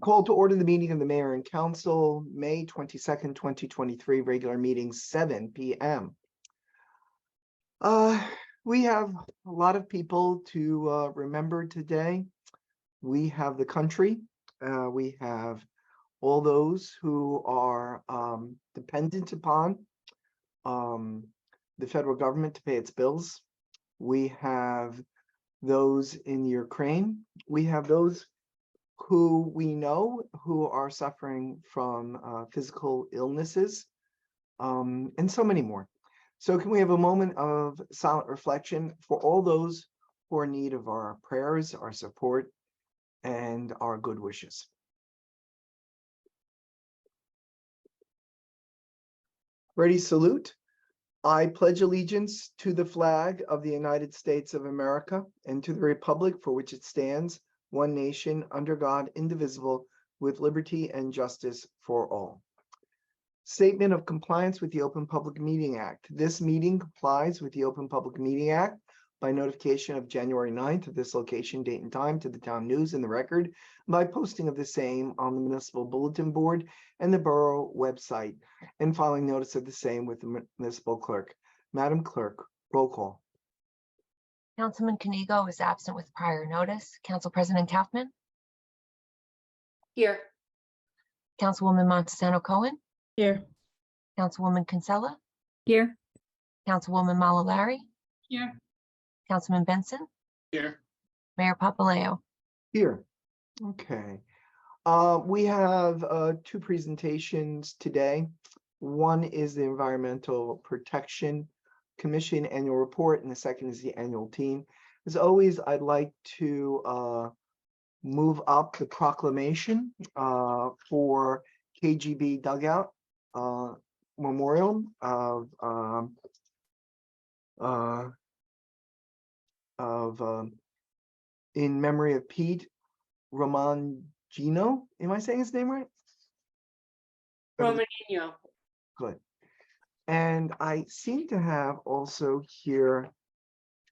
Call to order the meeting of the Mayor and Council, May 22nd, 2023, regular meeting, 7 p.m. We have a lot of people to remember today. We have the country. We have all those who are dependent upon the federal government to pay its bills. We have those in Ukraine. We have those who we know who are suffering from physical illnesses, and so many more. So can we have a moment of silent reflection for all those who are in need of our prayers, our support, and our good wishes. Ready, salute. I pledge allegiance to the flag of the United States of America and to the republic for which it stands, one nation, under God, indivisible, with liberty and justice for all. Statement of compliance with the Open Public Meeting Act. This meeting complies with the Open Public Meeting Act by notification of January 9th of this location, date, and time to the town news and the record, by posting of the same on the municipal bulletin board and the borough website, and filing notice of the same with the municipal clerk. Madam Clerk, roll call. Councilman Kanigo is absent with prior notice. Council President Kaufman. Here. Councilwoman Montesano Cohen. Here. Councilwoman Kinsella. Here. Councilwoman Malalari. Here. Councilman Benson. Here. Mayor Papaleo. Here. Okay. We have two presentations today. One is the Environmental Protection Commission annual report, and the second is the annual team. As always, I'd like to move up the proclamation for KGB Dugout Memorial of in memory of Pete Romangino. Am I saying his name right? Romangino. Good. And I seem to have also here,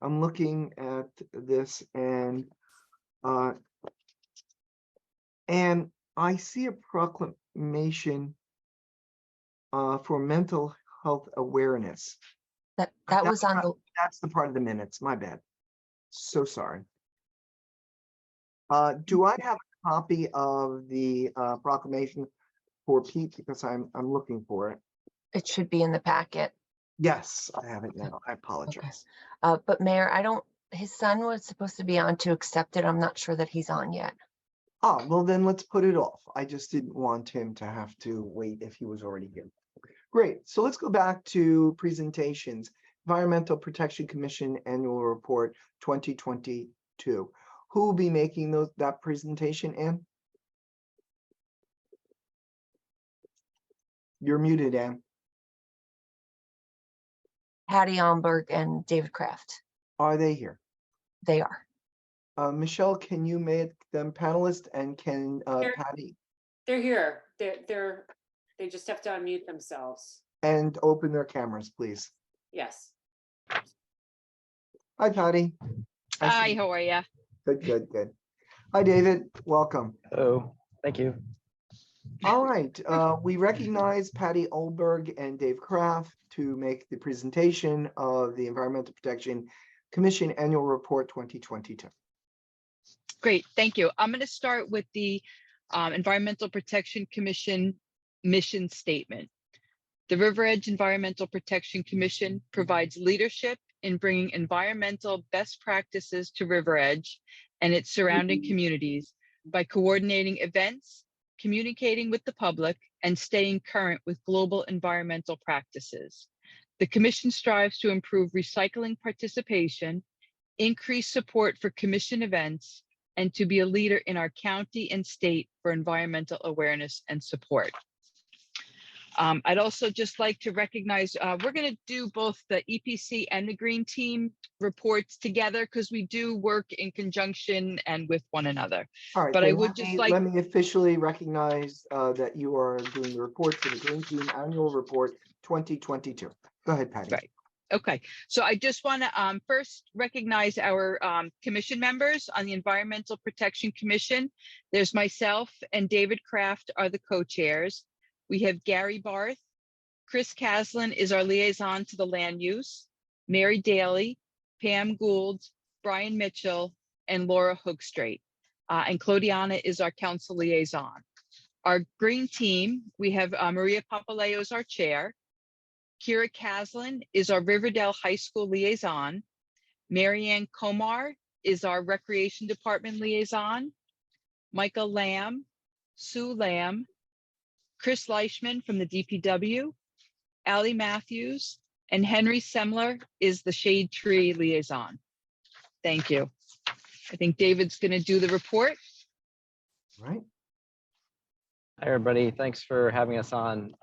I'm looking at this and I see a proclamation for mental health awareness. That was on the. That's the part of the minutes. My bad. So sorry. Do I have a copy of the proclamation for Pete? Because I'm looking for it. It should be in the packet. Yes, I have it now. I apologize. Okay. But Mayor, his son was supposed to be on to accept it. I'm not sure that he's on yet. Oh, well then let's put it off. I just didn't want him to have to wait if he was already here. Great. So let's go back to presentations. Environmental Protection Commission Annual Report 2022. Who will be making that presentation, Ann? You're muted, Ann. Patty Almberg and David Kraft. Are they here? They are. Michelle, can you make them panelists, and can Patty? They're here. They just have to unmute themselves. And open their cameras, please. Yes. Hi, Patty. Hi, how are you? Good. Hi, David. Welcome. Oh, thank you. All right. We recognize Patty Almberg and Dave Kraft to make the presentation of the Environmental Protection Commission Annual Report 2022. Great, thank you. I'm going to start with the Environmental Protection Commission mission statement. The River Edge Environmental Protection Commission provides leadership in bringing environmental best practices to River Edge and its surrounding communities by coordinating events, communicating with the public, and staying current with global environmental practices. The Commission strives to improve recycling participation, increase support for Commission events, and to be a leader in our county and state for environmental awareness and support. I'd also just like to recognize, we're going to do both the EPC and the Green Team reports together because we do work in conjunction and with one another. All right, but I would just like, let me officially recognize that you are doing the report for the Green Team Annual Report 2022. Go ahead, Patty. Right. Okay, so I just want to first recognize our commission members on the Environmental Protection Commission. There's myself and David Kraft are the co-chairs. We have Gary Barth, Chris Caslin is our liaison to the land use, Mary Daly, Pam Gould, Brian Mitchell, and Laura Hoogstrait. And Claudiana is our council liaison. Our green team, we have Maria Papaleo as our chair. Kira Caslin is our Riverdale High School liaison. Marianne Komar is our Recreation Department liaison. Michael Lamb, Sue Lamb, Chris Leishman from the DPW, Allie Matthews, and Henry Semler is the Shade Tree liaison. Thank you. I think David's going to do the report. Right? Hi, everybody. Thanks for having us on.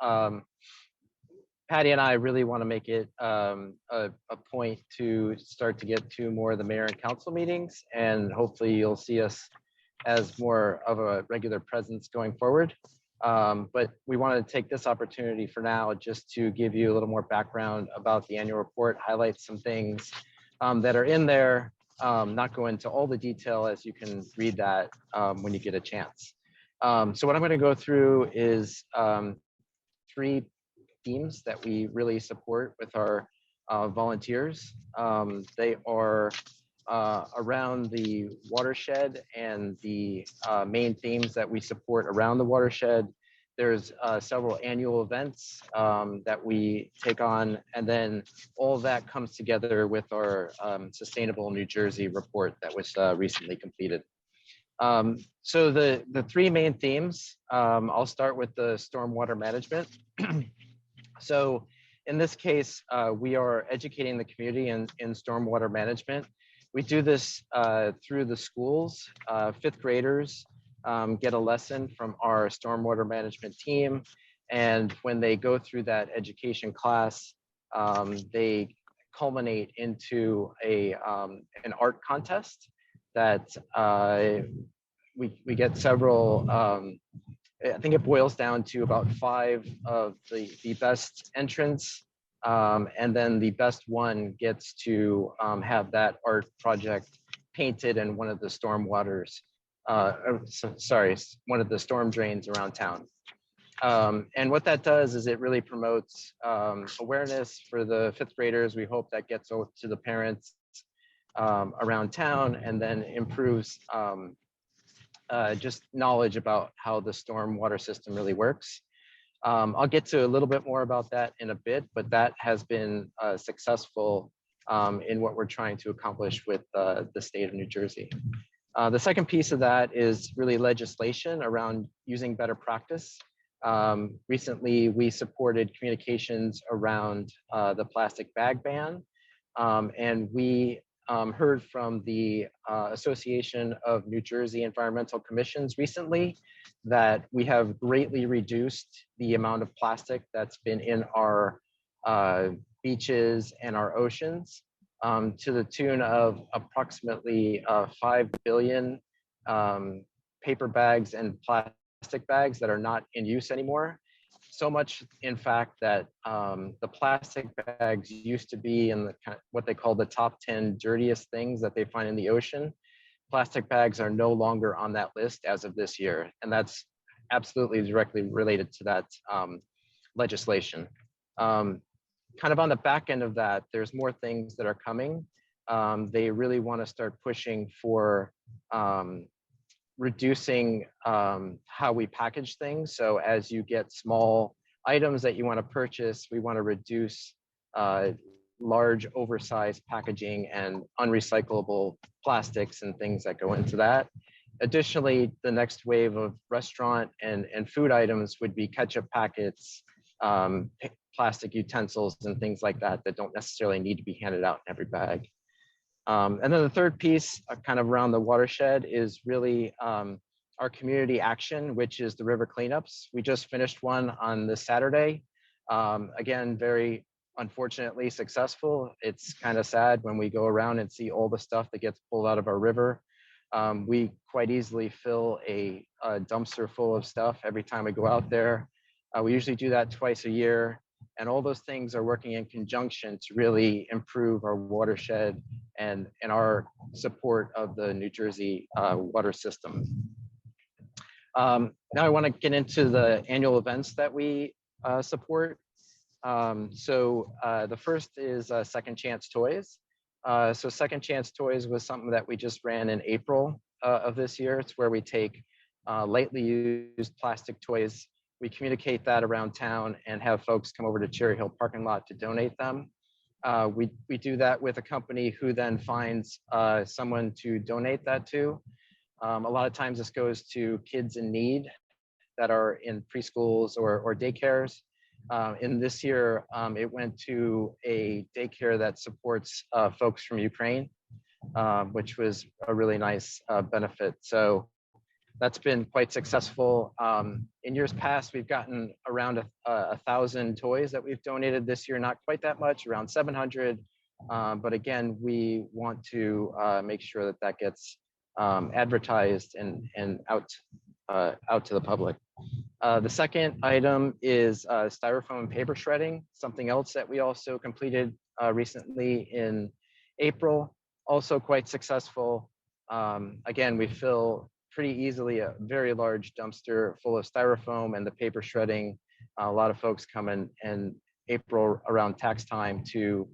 Patty and I really want to make it a point to start to get to more of the mayor and council meetings, and hopefully you'll see us as more of a regular presence going forward. But we wanted to take this opportunity for now just to give you a little more background about the annual report, highlight some things that are in there, not go into all the detail as you can read that when you get a chance. So what I'm going to go through is 3 themes that we really support with our volunteers. They are around the watershed and the main themes that we support around the watershed. There's several annual events that we take on, and then all of that comes together with our Sustainable New Jersey report that was recently completed. So the 3 main themes, I'll start with the stormwater management. So in this case, we are educating the community in stormwater management. We do this through the schools. 5th graders get a lesson from our stormwater management team. And when they go through that education class, they culminate into an art contest that we get several, I think it boils down to about 5 of the best entrants. And then the best one gets to have that art project painted in one of the stormwaters, one of the storm drains around town. And what that does is it really promotes awareness for the 5th graders. We hope that gets to the parents around town, and then improves just knowledge about how the stormwater system really works. I'll get to a little bit more about that in a bit, but that has been successful in what we're trying to accomplish with the state of New Jersey. The second piece of that is really legislation around using better practice. Recently, we supported communications around the plastic bag ban, and we heard from the Association of New Jersey Environmental Commissions recently that we have greatly reduced the amount of plastic that's been in our beaches and our oceans, to the tune of approximately 5 billion paper bags and plastic bags that are not in use anymore. So much, in fact, that the plastic bags used to be in the what they call the top 10 dirtiest things that they find in the ocean. Plastic bags are no longer on that list as of this year, and that's absolutely directly related to that legislation. Kind of on the back end of that, there's more things that are coming. They really want to start pushing for reducing how we package things. So as you get small items that you want to purchase, we want to reduce large oversized packaging and unrecyclable plastics and things that go into that. Additionally, the next wave of restaurant and food items would be ketchup packets, plastic utensils and things like that that don't necessarily need to be handed out in every bag. And then the third piece kind of around the watershed is really our community action, which is the river cleanups. We just finished one on this Saturday. Again, very unfortunately successful. It's kind of sad when we go around and see all the stuff that gets pulled out of our river. We quite easily fill a dumpster full of stuff every time we go out there. We usually do that twice a year. And all those things are working in conjunction to really improve our watershed and our support of the New Jersey water system. Now I want to get into the annual events that we support. The first is Second Chance Toys. So Second Chance Toys was something that we just ran in April of this year. It's where we take lightly used plastic toys. We communicate that around town and have folks come over to Cherry Hill parking lot to donate them. We do that with a company who then finds someone to donate that to. A lot of times this goes to kids in need that are in preschools or daycares. In this year, it went to a daycare that supports folks from Ukraine, which was a really nice benefit. So that's been quite successful. In years past, we've gotten around 1,000 toys that we've donated. This year, not quite that much, around 700. But again, we want to make sure that that gets advertised and out to the public. The second item is styrofoam and paper shredding, something else that we also completed recently in April, also quite successful. Again, we fill pretty easily a very large dumpster full of styrofoam and the paper shredding. A lot of folks come in April around tax time to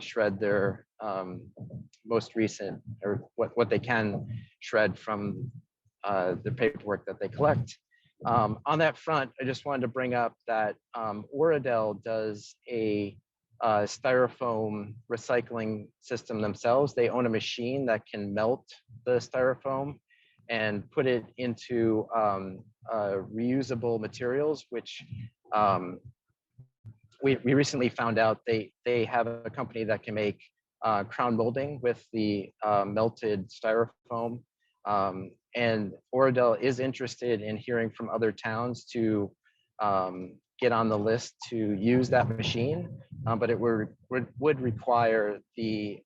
shred their most recent, or what they can shred from the paperwork that they collect. On that front, I just wanted to bring up that Oradell does a styrofoam recycling system themselves. They own a machine that can melt the styrofoam and put it into reusable materials, which we recently found out they have a company that can make crown molding with the melted styrofoam. And Oradell is interested in hearing from other towns to get on the list to use that machine, but it would require the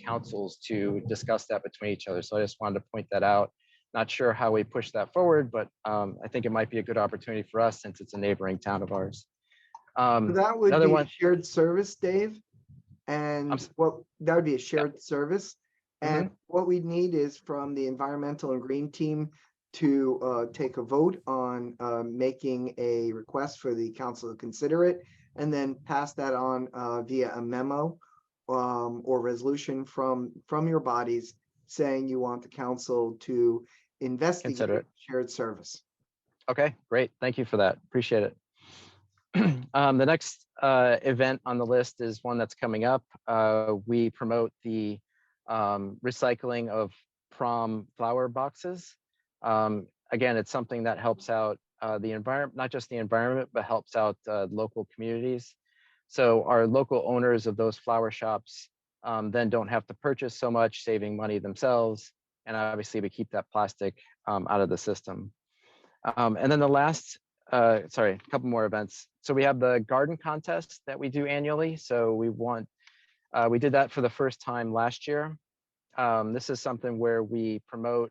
councils to discuss that between each other. So I just wanted to point that out. Not sure how we push that forward, but I think it might be a good opportunity for us since it's a neighboring town of ours. So that would another be a one- shared service, Dave. And that would be a shared service. And what we need is from the environmental and green team to take a vote on making a request for the council to consider it, and then pass that on via a memo or resolution from your bodies saying you want the council to investigate Consider it. shared service. Okay, great. Thank you for that. Appreciate it. The next event on the list is one that's coming up. We promote the recycling of prom flower boxes. Again, it's something that helps out the environment, not just the environment, but helps out local communities. So our local owners of those flower shops then don't have to purchase so much, saving money themselves. And obviously we keep that plastic out of the system. And then the last, a couple more events. So we have the garden contest that we do annually. So we did that for the first time last year. This is something where we promote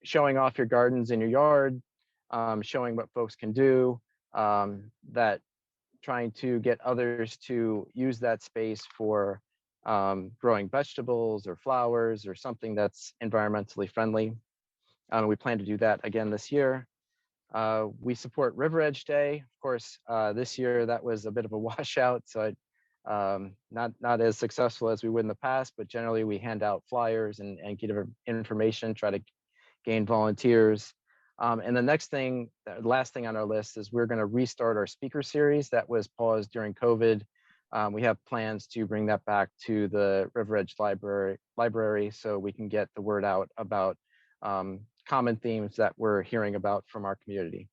showing off your gardens in your yard, showing what folks can do, that trying to get others to use that space for growing vegetables or flowers or something that's environmentally friendly. We plan to do that again this year. We support River Edge Day. Of course, this year that was a bit of a washout, so not as successful as we would in the past, but generally we hand out flyers and get information, try to gain volunteers. And the last thing on our list is we're going to restart our speaker series that was paused during COVID. We have plans to bring that back to the River Edge Library so we can get the word out about common themes that we're hearing about from our community.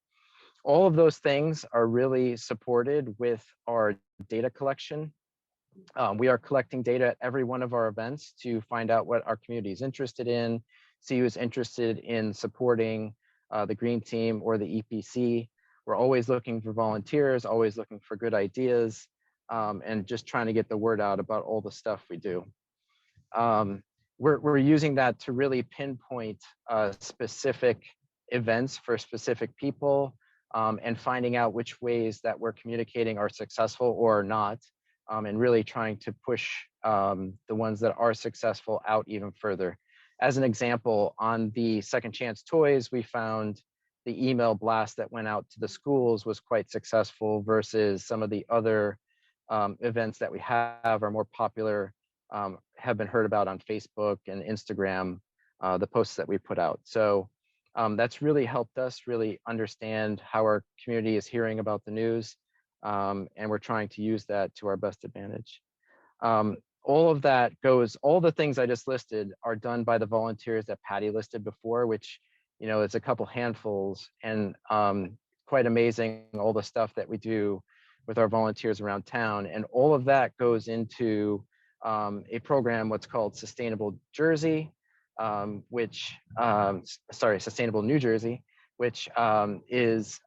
All of those things are really supported with our data collection. We are collecting data at every one of our events to find out what our community is interested in, see who's interested in supporting the green team or the EPC. We're always looking for volunteers, always looking for good ideas, and just trying to get the word out about all the stuff we do. We're using that to really pinpoint specific events for specific people. and finding out which ways that we're communicating are successful or not, and really trying to push the ones that are successful out even further. As an example, on the Second Chance Toys, we found the email blast that went out to the schools was quite successful versus some of the other events that we have are more popular, have been heard about on Facebook and Instagram, the posts that we put out. So that's really helped us really understand how our community is hearing about the news, and we're trying to use that to our best advantage. All of that goes, all the things I just listed are done by the volunteers that Patty listed before, which, you know, it's a couple handfuls, and quite amazing all the stuff that we do with our volunteers around town. And all of that goes into a program, what's called Sustainable Jersey, Sustainable New Jersey, which is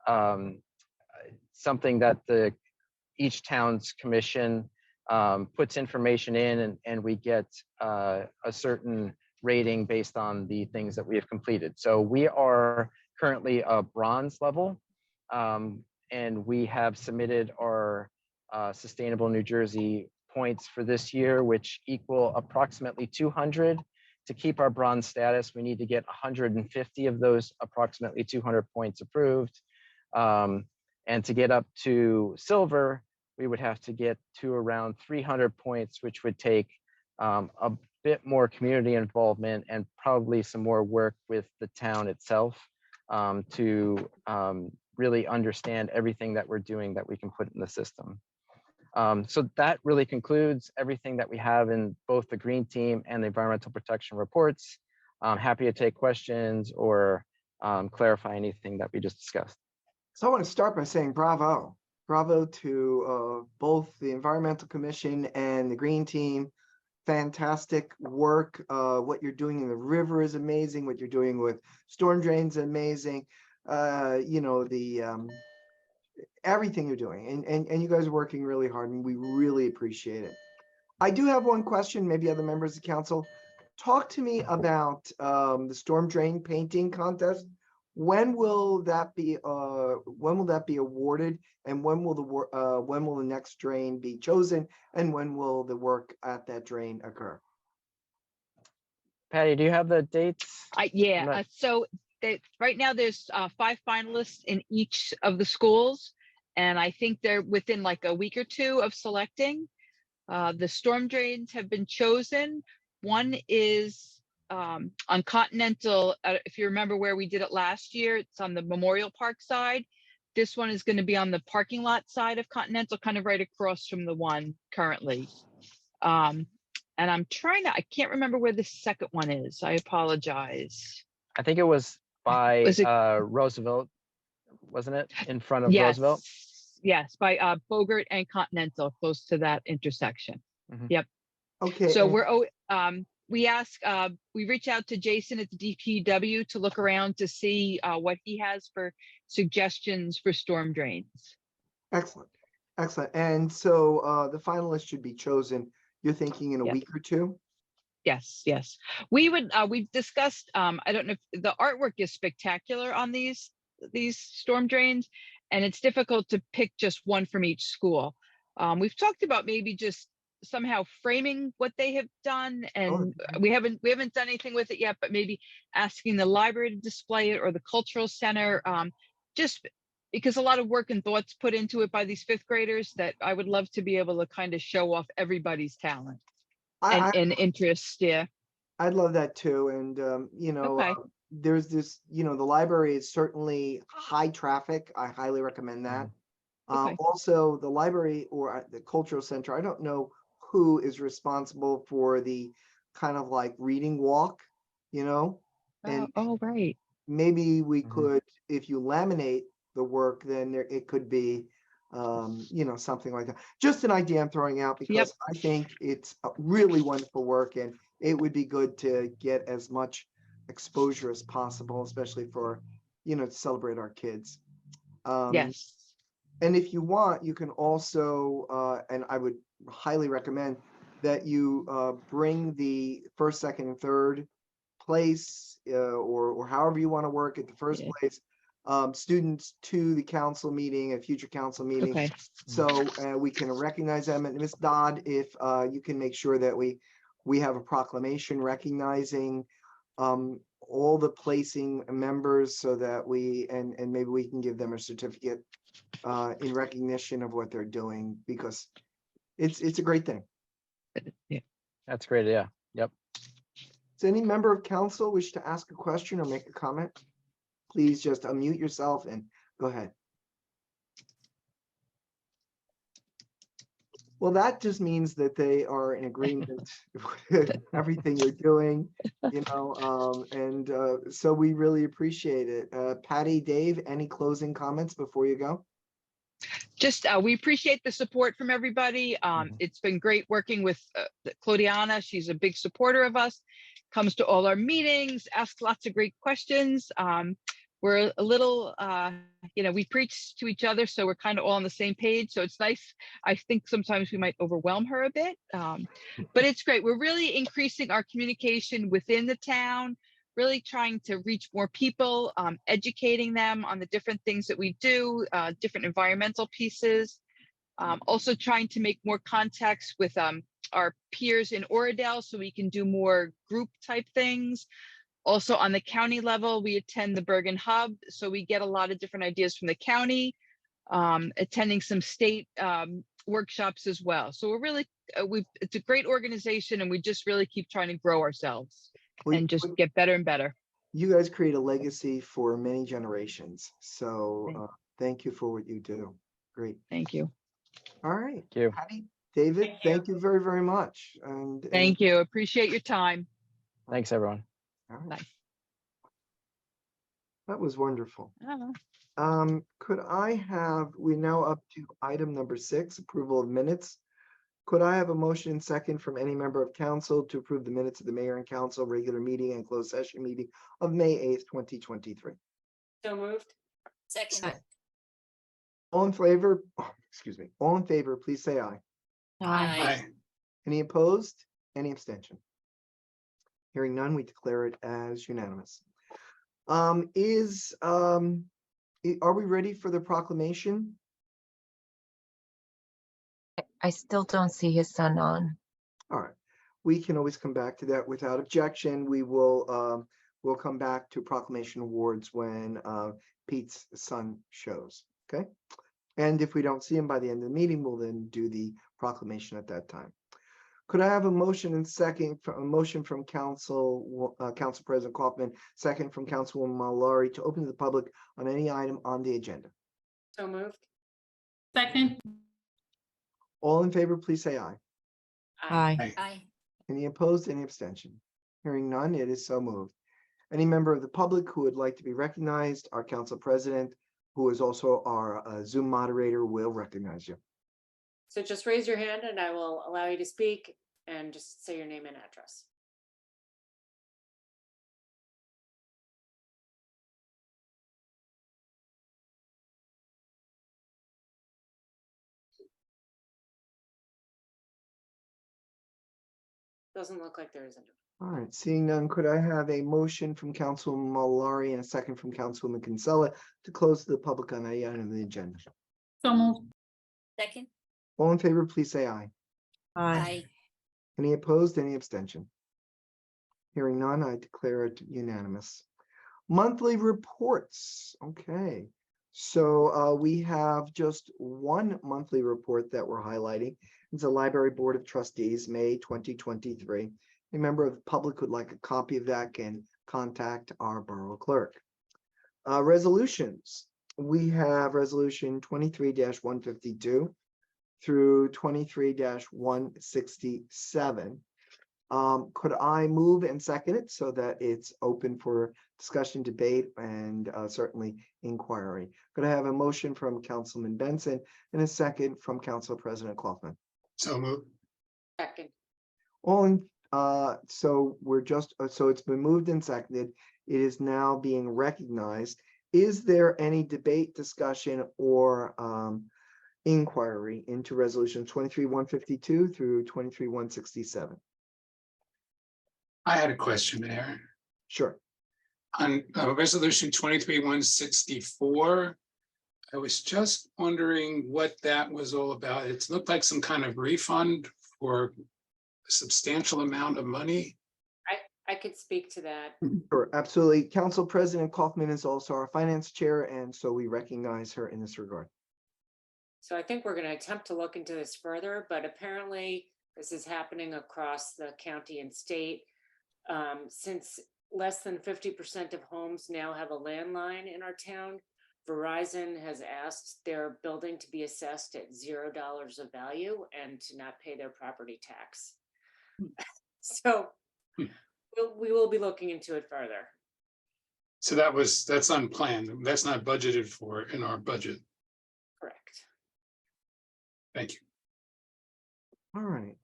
something that each town's commission puts information in, and we get a certain rating based on the things that we have completed. So we are currently a bronze level, and we have submitted our Sustainable New Jersey points for this year, which equal approximately 200. To keep our bronze status, we need to get 150 of those approximately 200 points approved. And to get up to silver, we would have to get to around 300 points, which would take a bit more community involvement and probably some more work with the town itself to really understand everything that we're doing that we can put in the system. So that really concludes everything that we have in both the green team and the environmental protection reports. I'm happy to take questions or clarify anything that we just discussed. So I want to start by saying bravo. Bravo to both the Environmental Commission and the Green Team. Fantastic work. What you're doing in the river is amazing. What you're doing with storm drains is amazing. You know, everything you're doing, and you guys are working really hard, and we really appreciate it. I do have one question, maybe other members of council. Talk to me about the storm drain painting contest. When will that be awarded, and when will the next drain be chosen, and when will the work at that drain occur? Patty, do you have the dates? Yeah, not- so right now there's 5 finalists in each of the schools, and I think they're within like a week or two of selecting. The storm drains have been chosen. One is on Continental, if you remember where we did it last year, it's on the Memorial Park side. This one is going to be on the parking lot side of Continental, kind of right across from the one currently. And I can't remember where the second one is. I apologize. I think it was by Was it- Roosevelt, wasn't it? In front of Yes. Roosevelt? Yes, by Bogart and Continental, close to that intersection. Okay. So and- we reach out to Jason at the DPW to look around to see what he has for suggestions for storm drains. Excellent. And so the finalists should be chosen, you're thinking, in a Yeah. week or two? Yes. We've discussed, I don't know if the artwork is spectacular on these storm drains, and it's difficult to pick just one from each school. We've talked about maybe just somehow framing what they have done, and we haven't done anything with it yet, but maybe asking the library to display it or the cultural center, just because a lot of work and thoughts put into it by these 5th graders that I would love to be able to kind of show off everybody's talent and interest. Yeah. I'd love that too. And, you know, Okay. there's this, you know, the library is certainly high traffic. I highly recommend that. Okay. Also, the library or the cultural center, I don't know who is responsible for the kind of like reading walk, you know? And Right. maybe we Mhm. could, if you laminate the work, then it could be, you know, something like that. Just an idea I'm throwing out because I think it's a really wonderful work, and it would be good to get as much exposure as possible, especially for, you know, to celebrate our kids. Yes. And if you want, you can also, and I would highly recommend that you bring the first, second, and third place, or however you want to work at the first Yeah. place, students to the council meeting, a future council meeting. Okay. So we can recognize them. And Ms. Dodd, if you can make sure that we have a proclamation recognizing all the placing members so that and maybe we can give them a certificate in recognition of what they're doing, because it's a great thing. That's great. Yeah. Yep. Does any member of council wish to ask a question or make a comment? Please just unmute yourself and go ahead. Well, that just means that they are in agreement with everything you're doing, so we really appreciate it. Patty, Dave, any closing comments before you go? Just we appreciate the support from everybody. It's been great working with Claudiana. She's a big supporter of us, comes to all our meetings, asks lots of great questions. We're a little, we preach to each other, so we're kind of all on the same page. So it's nice. I think sometimes we might overwhelm her a bit, but it's great. We're really increasing our communication within the town, really trying to reach more people, educating them on the different things that we do, different environmental pieces. Also trying to make more contacts with our peers in Oradell so we can do more group type things. Also on the county level, we attend the Bergen Hub, so we get a lot of different ideas from the county, attending some state workshops as well. So we're really, it's a great organization, and we just really keep trying to grow ourselves and just get better and better. You guys create a legacy for many generations. So thank you for what you do. Great. Thank you. All right. Thank you. Patty, David, thank you very, very much. And Thank you. Appreciate your time. Thanks, everyone. all right. Bye. That was wonderful. Oh. Could I have, we're now up to item number 6, approval of minutes. Could I have a motion and second from any member of council to approve the minutes of the mayor and council regular meeting and closed session meeting of May 8th, 2023? So moved. Second. All in favor, excuse me, all in favor, please say aye. Aye. Any opposed? Any abstention? Hearing none, we declare it as unanimous. Are we ready for the proclamation? I still don't see his son on. All right, we can always come back to that without objection. We will we'll come back to proclamation awards when Pete's son shows. Okay, and if we don't see him by the end of the meeting, we'll then do the proclamation at that time. Could I have a motion and second, a motion from Council President Kaufman, second from Councilwoman Mallory to open to the public on any item on the agenda? So moved. Second. All in favor, please say aye. Aye. Any opposed, any abstention? Hearing none, it is so moved. Any member of the public who would like to be recognized, our council president, who is also our Zoom moderator, will recognize you. So just raise your hand and I will allow you to speak, and just say your name and address. Doesn't look like there is any. All right, seeing none, could I have a motion from Councilwoman Mallory and a second from Councilwoman Kinsella to close to the public on any item of the agenda? So moved. Second. All in favor, please say aye. Aye. Any opposed, any abstention? Hearing none, I declare it unanimous. Monthly reports. Okay, so we have just one monthly report that we're highlighting. It's a Library Board of Trustees, May 2023. A member of the public who'd like a copy of that can contact our borough clerk. Resolutions. We have resolution 23-152 through 23-167. Could I move and second it so that it's open for discussion, debate, and certainly inquiry? Could I have a motion from Councilman Benson and a second from Council President Kaufman? So moved. Second. All in, so we're just, so it's been moved and seconded. It is now being recognized. Is there any debate, discussion, or inquiry into resolution 23-152 through 23-167? I had a question there. Sure. On resolution 23-164, I was just wondering what that was all about. It looked like some kind of refund for a substantial amount of money. I could speak to that. Sure, absolutely. Council President Kaufman is also our finance chair, and so we recognize her in this regard. So I think we're going to attempt to look into this further, but apparently this is happening across the county and state. Since less than 50% of homes now have a landline in our town, Verizon has asked their building to be assessed at $0 of value and to not pay their property tax. So we will be looking into it further. So that's unplanned. That's not budgeted for in our budget. Correct. Thank you. All right.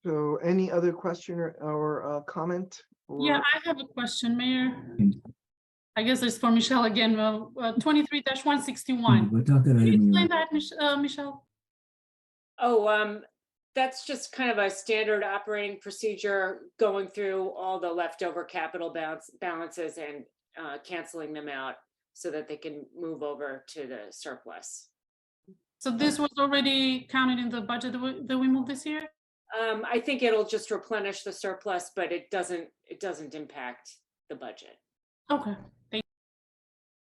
So any other question or comment? or- Yeah, I have a question, Mayor. I guess it's for Michelle again. 23-161. Can you explain that, Michelle? Oh, that's just kind of a standard operating procedure, going through all the leftover capital balances and canceling them out so that they can move over to the surplus. So this was already counted in the budget that we moved this year? I think it'll just replenish the surplus, but it doesn't impact the budget. Okay.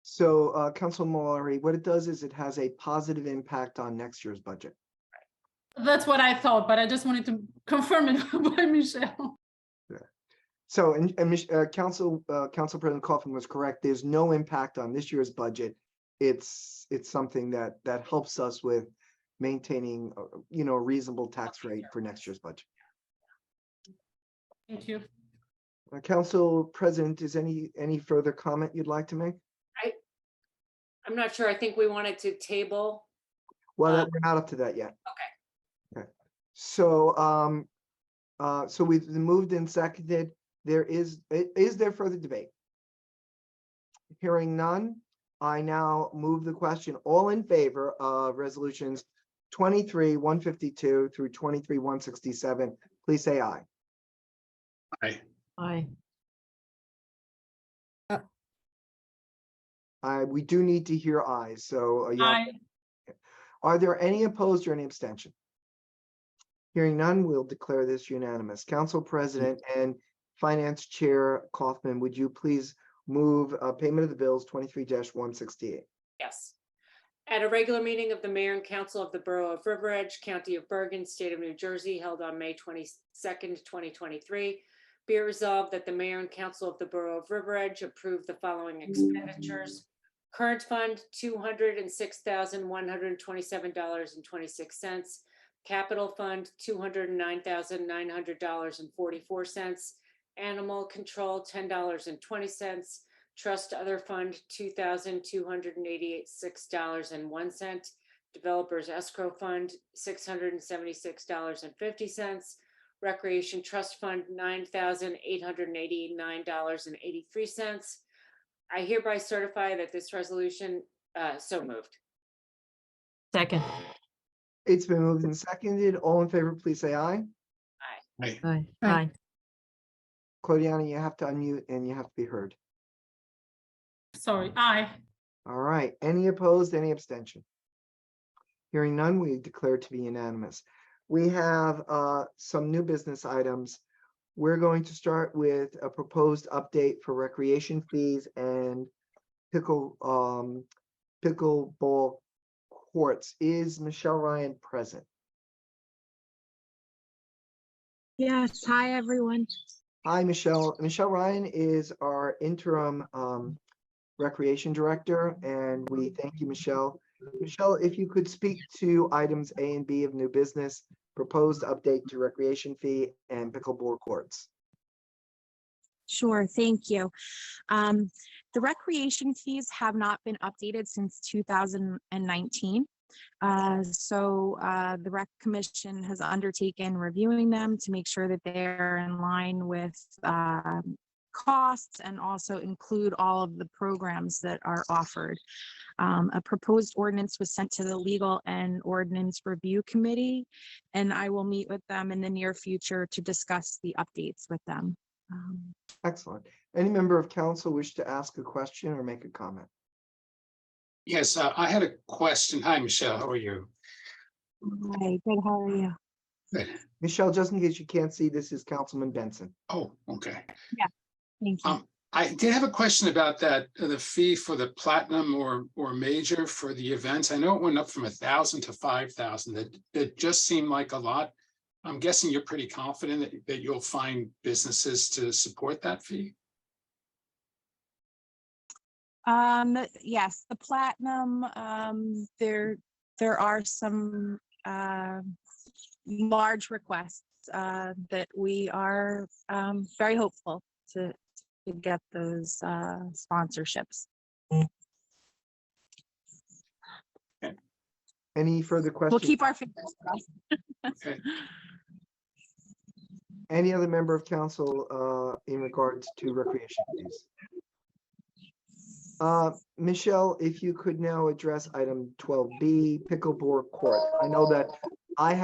So, Council Mallory, what it does is it has a positive impact on next year's budget. That's what I thought, but I just wanted to confirm it by Michelle. So, Council President Kaufman was correct. There's no impact on this year's budget. It's something that helps us with maintaining, a reasonable tax rate for next year's budget. Thank you. Council President, is any further comment you'd like to make? I'm not sure. I think we wanted to table. Well, we're not up to that yet. Okay. So, so we've moved and seconded. Is there further debate? Hearing none, I now move the question. All in favor of resolutions 23-152 through 23-167, please say aye. Aye. Aye. We do need to hear ayes, so. Aye. Are there any opposed or any abstention? Hearing none, we'll declare this unanimous. Council President and Finance Chair Kaufman, would you please move payment of the bills 23-168? Yes. At a regular meeting of the Mayor and Council of the Borough of River Edge, County of Bergen, State of New Jersey, held on May 22nd, 2023, be it resolved that the Mayor and Council of the Borough of River Edge approve the following expenditures. Current fund, $206,127.26. Capital fund, $209,900.44. Animal control, $10.20. Trust other fund, $2,286.01. Developers escrow fund, $676.50. Recreation trust fund, $9,889.83. I hereby certify that this resolution, so moved. Second. It's been moved and seconded. All in favor, please say aye. Aye. Aye. Aye. Claudiana, you have to unmute and you have to be heard. Sorry, aye. All right, any opposed, any abstention? Hearing none, we declare to be unanimous. We have some new business items. We're going to start with a proposed update for recreation fees and pickleball courts. Is Michelle Ryan present? Yes, hi, everyone. Hi, Michelle. Michelle Ryan is our interim recreation director, and we thank you, Michelle. Michelle, if you could speak to items A and B of new business, proposed update to recreation fee and pickleball courts. Sure, thank you. The recreation fees have not been updated since 2019. The Rec Commission has undertaken reviewing them to make sure that they're in line with costs and also include all of the programs that are offered. A proposed ordinance was sent to the Legal and Ordinance Review Committee, and I will meet with them in the near future to discuss the updates with them. Excellent. Any member of council wish to ask a question or make a comment? Yes, I had a question. Hi, Michelle, how are you? Hi, good, how are you? Good. Michelle, just in case you can't see, this is Councilman Benson. Oh, okay. Thank you. I did have a question about that, the fee for the platinum or major for the events. I know it went up from 1,000 to 5,000. That just seemed like a lot. I'm guessing you're pretty confident that you'll find businesses to support that fee? Yes, the platinum, there are some large requests that we are very hopeful to get those sponsorships. Any further We'll questions? keep our fingers crossed. Okay. Any other member of council in regards to recreation, please? Michelle, if you could now address item 12B, pickleball court. I know that I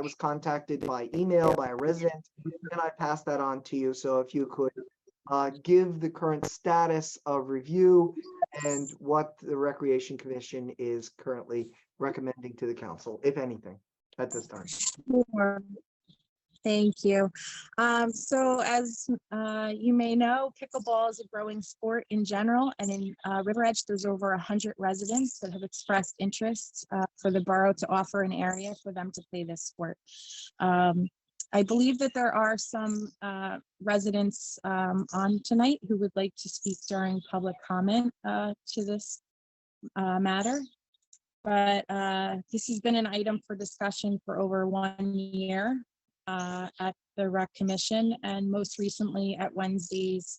was contacted by email by a resident, and I passed that on to you. So if you could give the current status of review and what the Recreation Commission is currently recommending to the council, if anything, at this time. Sure. Thank you. So as you may know, pickleball is a growing sport in general, and in River Edge, there's over 100 residents that have expressed interest for the borough to offer an area for them to play this sport. I believe that there are some residents on tonight who would like to speak during public comment to this matter. But this has been an item for discussion for over 1 year at the Rec Commission, and most recently at Wednesday's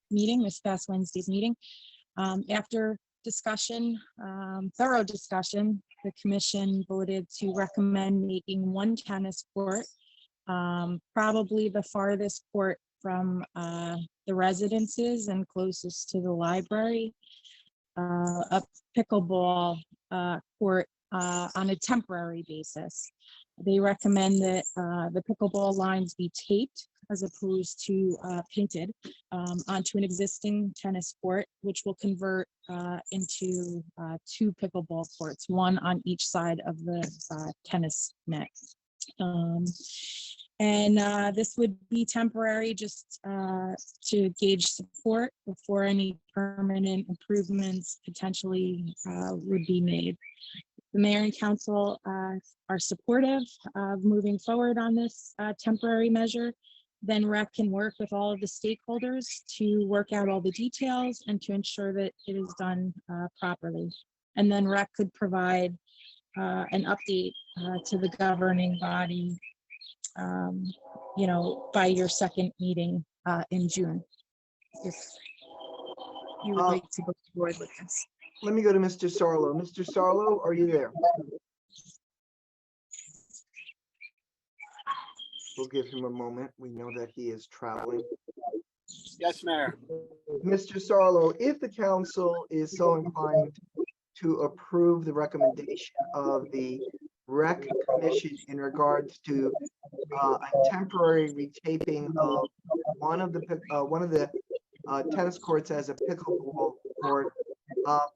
meeting, this past Wednesday's meeting. After discussion, thorough discussion, the commission voted to recommend making one tennis court, probably the farthest court from the residences and closest to the library, a pickleball court on a temporary basis. They recommend that the pickleball lines be taped as opposed to painted onto an existing tennis court, which will convert into 2 pickleball courts, one on each side of the tennis net. This would be temporary just to gauge support before any permanent improvements potentially would be made. The mayor and council are supportive of moving forward on this temporary measure. Then Rec can work with all of the stakeholders to work out all the details and to ensure that it is done properly. And then Rec could provide an update to the governing body, by your second meeting in June, if you would like to go forward with this. Let me go to Mr. Sarlo. Mr. Sarlo, are you there? We'll give him a moment. We know that he is traveling. Yes, Mayor. Mr. Sarlo, if the council is so inclined to approve the recommendation of the Rec Commission in regards to a temporary retaping of one of the tennis courts as a pickleball court,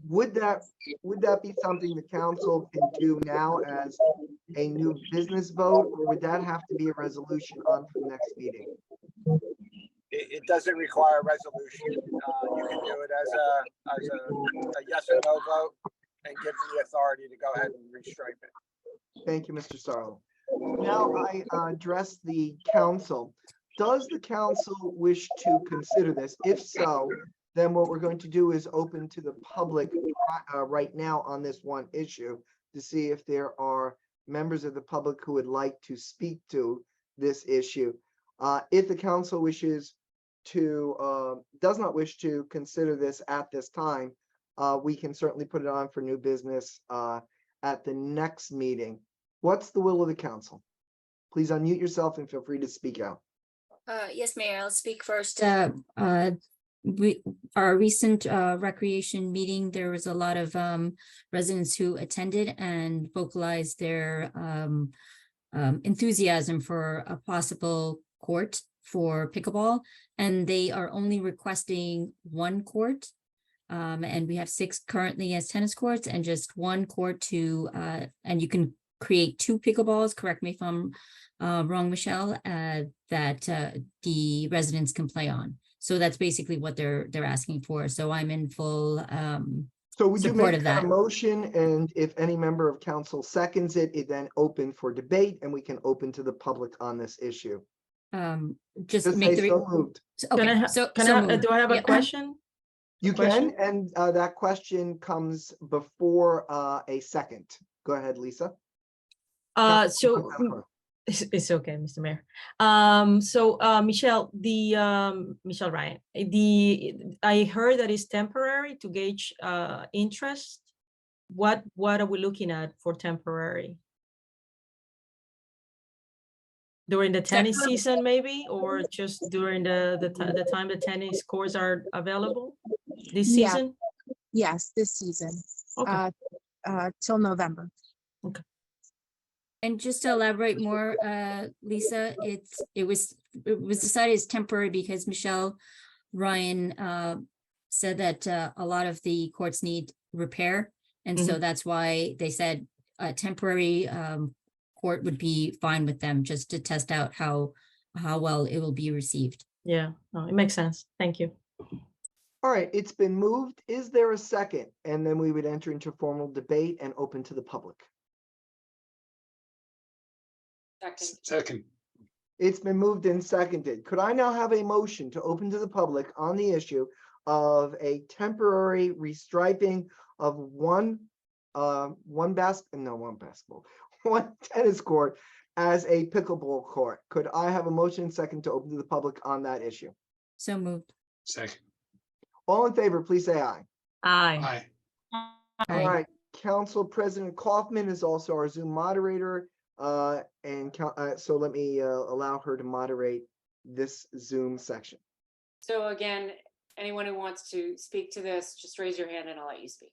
would that be something the council can do now as a new business vote, or would that have to be a resolution on for the next meeting? It doesn't require a resolution. You can do it as a yes or no vote and give them the authority to go ahead and restripe it. Thank you, Mr. Sarlo. Now I address the council. Does the council wish to consider this? If so, then what we're going to do is open to the public right now on this one issue to see if there are members of the public who would like to speak to this issue. If the council wishes to, does not wish to consider this at this time, we can certainly put it on for new business at the next meeting. What's the will of the council? Please unmute yourself and feel free to speak out. Yes, Mayor, I'll speak first. Our recent recreation meeting, there was a lot of residents who attended and vocalized their enthusiasm for a possible court for pickleball, and they are only requesting one court. And we have 6 currently as tennis courts and just one court to, and you can create 2 pickleballs, correct me if I'm wrong, Michelle, that the residents can play on. So that's basically what they're asking for. So I'm in full So would you support make of that a that. motion, and if any member of council seconds it, it then open for debate and we can open to the public on this issue? Just Just make say the, so moved. okay, so moved. Do I have a Yep. question? You Question? can, and that question comes before a second. Go ahead, Lisa. So it's okay, Mr. Mayor. Michelle, Michelle Ryan, I heard that it's temporary to gauge interest. What are we looking at for temporary? During the tennis season, maybe, or just during the time the tennis courts are available this Yeah. season? Yes, this season, Okay. till November. And just to elaborate more, Lisa, it was decided as temporary because Michelle Ryan said that a lot of the courts need repair. And so that's why they said a temporary court would be fine with them, just to test out how well it will be received. Yeah, no, it makes sense. Thank you. All right, it's been moved. Is there a second? And then we would enter into formal debate and open to the public. Second, It's been moved and seconded. Could I now have a motion to open to the public on the issue of a temporary restriping of one tennis court as a pickleball court? Could I have a motion second to open to the public on that issue? So moved. second, All in favor, please say aye. Aye. aye, All right, Council President Kaufman is also our Zoom moderator. So let me allow her to moderate this Zoom section. So again, anyone who wants to speak to this, just raise your hand and I'll let you speak.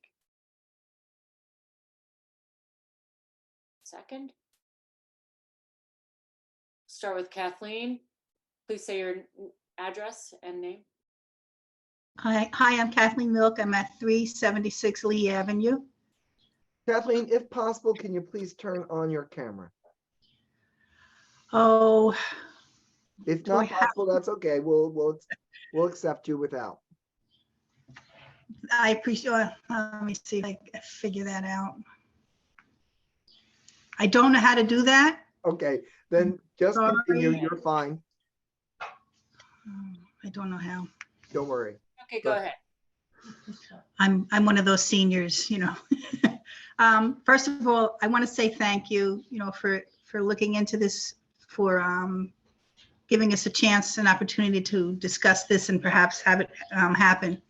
Second. Start with Kathleen. Please say your address and name. Hi, I'm Kathleen Milk. I'm at 376 Lee Avenue. Kathleen, if possible, can you please turn on your camera? Oh, If Do I not have- possible, that's okay. We'll accept you without. I appreciate, let me see if I can figure that out. I don't know how to do that. Okay, then just Sorry. continue. You're fine. I don't know how. Don't worry. Okay, go ahead. I'm one of those seniors, you know. First of all, I want to say thank you, for looking into this, for giving us a chance, an opportunity to discuss this and perhaps have it happen.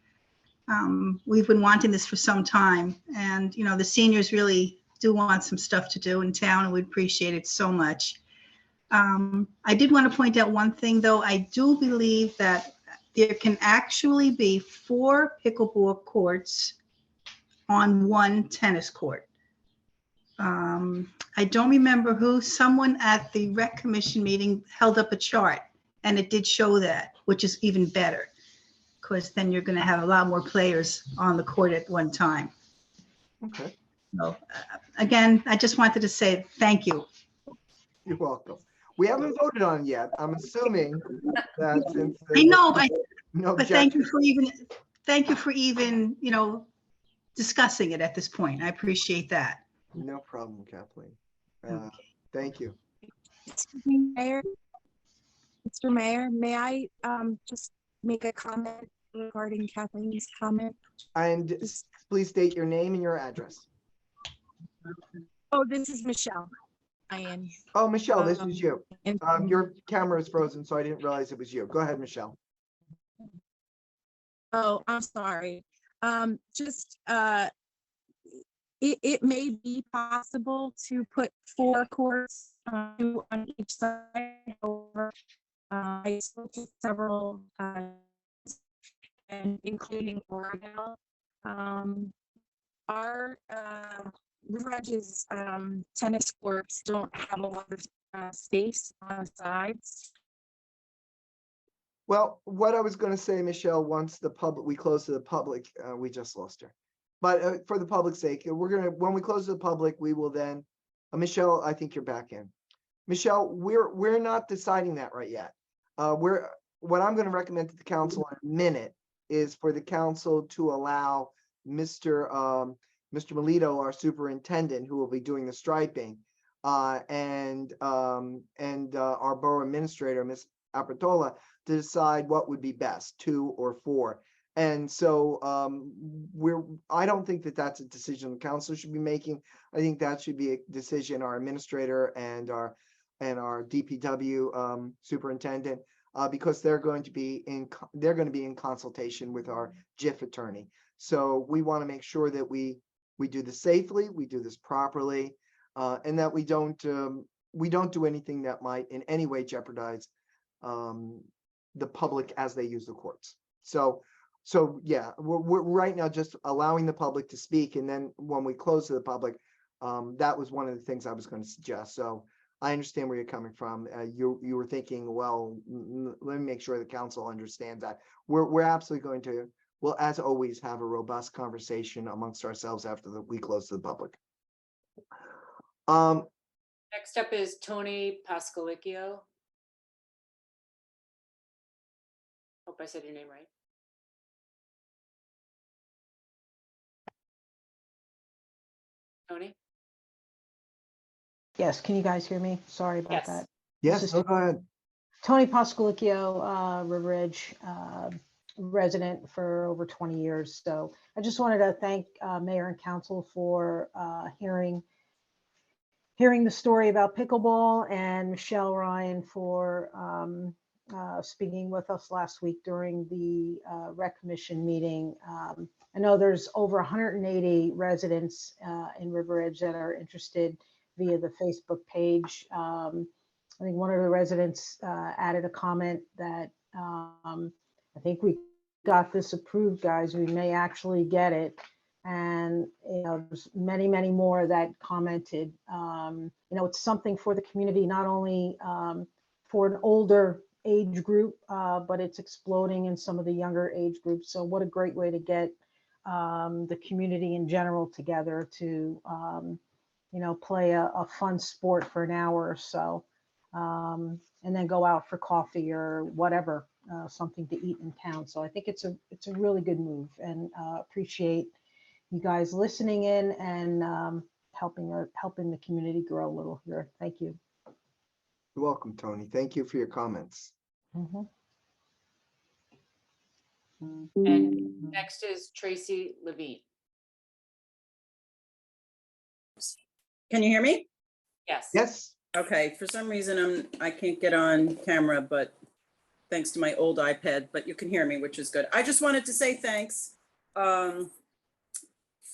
We've been wanting this for some time, and the seniors really do want some stuff to do in town, and we appreciate it so much. I did want to point out one thing, though. I do believe that there can actually be 4 pickleball courts on one tennis court. I don't remember who, someone at the rec commission meeting held up a chart, and it did show that, which is even better, because then you're going to have a lot more players on the court at one time. Okay, So again, I just wanted to say thank you. you're welcome. We haven't voted on it yet. I'm assuming that since. I know, No but thank you objection. for even, discussing it at this point. I appreciate that. No problem, Kathleen. Thank you. Excuse me, Mayor. Mr. Mayor, may I just make a comment regarding Kathleen's comment? And please state your name and your address. Oh, this is Michelle. Ryan. Oh, Michelle, this is you. And Your camera is frozen, so I didn't realize it was you. Go ahead, Michelle. oh, I'm sorry. It may be possible to put 4 courts on each side. However, I spoke to several, and including Oroville. Our River Edge's tennis courts don't have a lot of space on the sides. Well, what I was gonna say, Michelle, once we close to the public, we just lost her. But for the public's sake, when we close to the public, we will then, Michelle, I think you're back in. Michelle, we're not deciding that right yet. What I'm gonna recommend to the council in a minute is for the council to allow Mr. Melito, our superintendent, who will be doing the striping, and our borough administrator, Ms. Apertola, to decide what would be best, 2 or 4. And so I don't think that that's a decision the council should be making. I think that should be a decision our administrator and our DPW superintendent, because they're going to be in consultation with our JIF attorney. So we want to make sure that we do this safely, we do this properly, and that we don't do anything that might in any way jeopardize the public as they use the courts. So yeah, we're right now just allowing the public to speak, and then when we close to the public, that was one of the things I was going to suggest. So I understand where you're coming from. You were thinking, well, let me make sure the council understands that. We're absolutely going to, well, as always, have a robust conversation amongst ourselves after we close to the public. Next up is Tony Pascalicchio. Hope I said your name right. Tony? Yes, can you guys hear me? Sorry about Yes. that. Yes, This is go ahead. Tony Pascalicchio, River Ridge resident for over 20 years. So I just wanted to thank Mayor and Council for hearing the story about pickleball, and Michelle Ryan for speaking with us last week during the Rec Commission meeting. I know there's over 180 residents in River Edge that are interested via the Facebook page. I think one of the residents added a comment that I think we got this approved, guys. We may actually get it. And there's many, many more that commented. It's something for the community, not only for an older age group, but it's exploding in some of the younger age groups. So what a great way to get the community in general together to play a fun sport for an hour or so, and then go out for coffee or whatever, something to eat in town. So I think it's a really good move, and appreciate you guys listening in and helping the community grow a little here. Thank you. You're welcome, Tony. Thank you for your comments. And next is Tracy Levine. Can you hear me? Yes. Yes. Okay, for some reason I can't get on camera, but thanks to my old iPad, but you can hear me, which is good. I just wanted to say thanks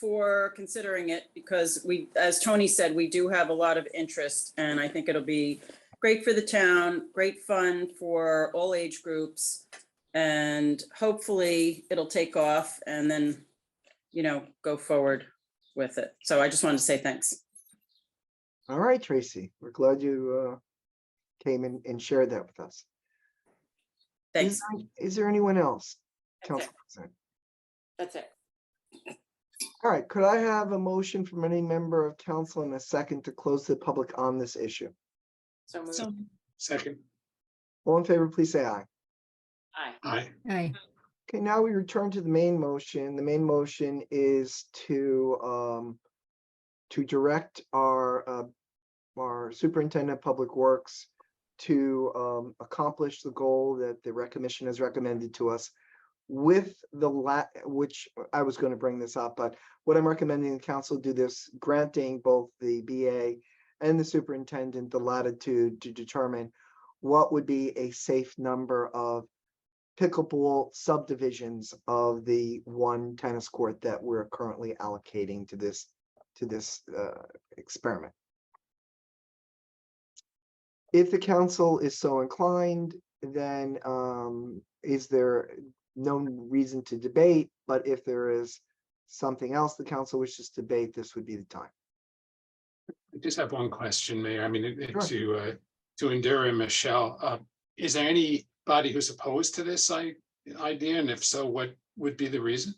for considering it, because as Tony said, we do have a lot of interest, and I think it'll be great for the town, great fun for all age groups, and hopefully it'll take off and then, go forward with it. So I just wanted to say thanks. All right, Tracy, we're glad you came in and shared that with us. Thanks. Is there anyone else? That's it. That's it. All right, could I have a motion from any member of council in a second to close the public on this issue? So moved. Second. All in favor, please say aye. Aye. Aye. Aye. Okay, now we return to the main motion. The main motion is to direct our superintendent of public works to accomplish the goal that the Rec Commission has recommended to us, with which I was going to bring this up, but what I'm recommending the council do this, granting both the BA and the superintendent the latitude to determine what would be a safe number of pickleball subdivisions of the one tennis court that we're currently allocating to this experiment. If the council is so inclined, then is there no reason to debate, but if there is something else the council wishes to debate, this would be the time. I just have one question, Mayor. I mean, Sure. to Indira and Michelle, is there any anybody who's opposed to this idea? And if so, what would be the reason?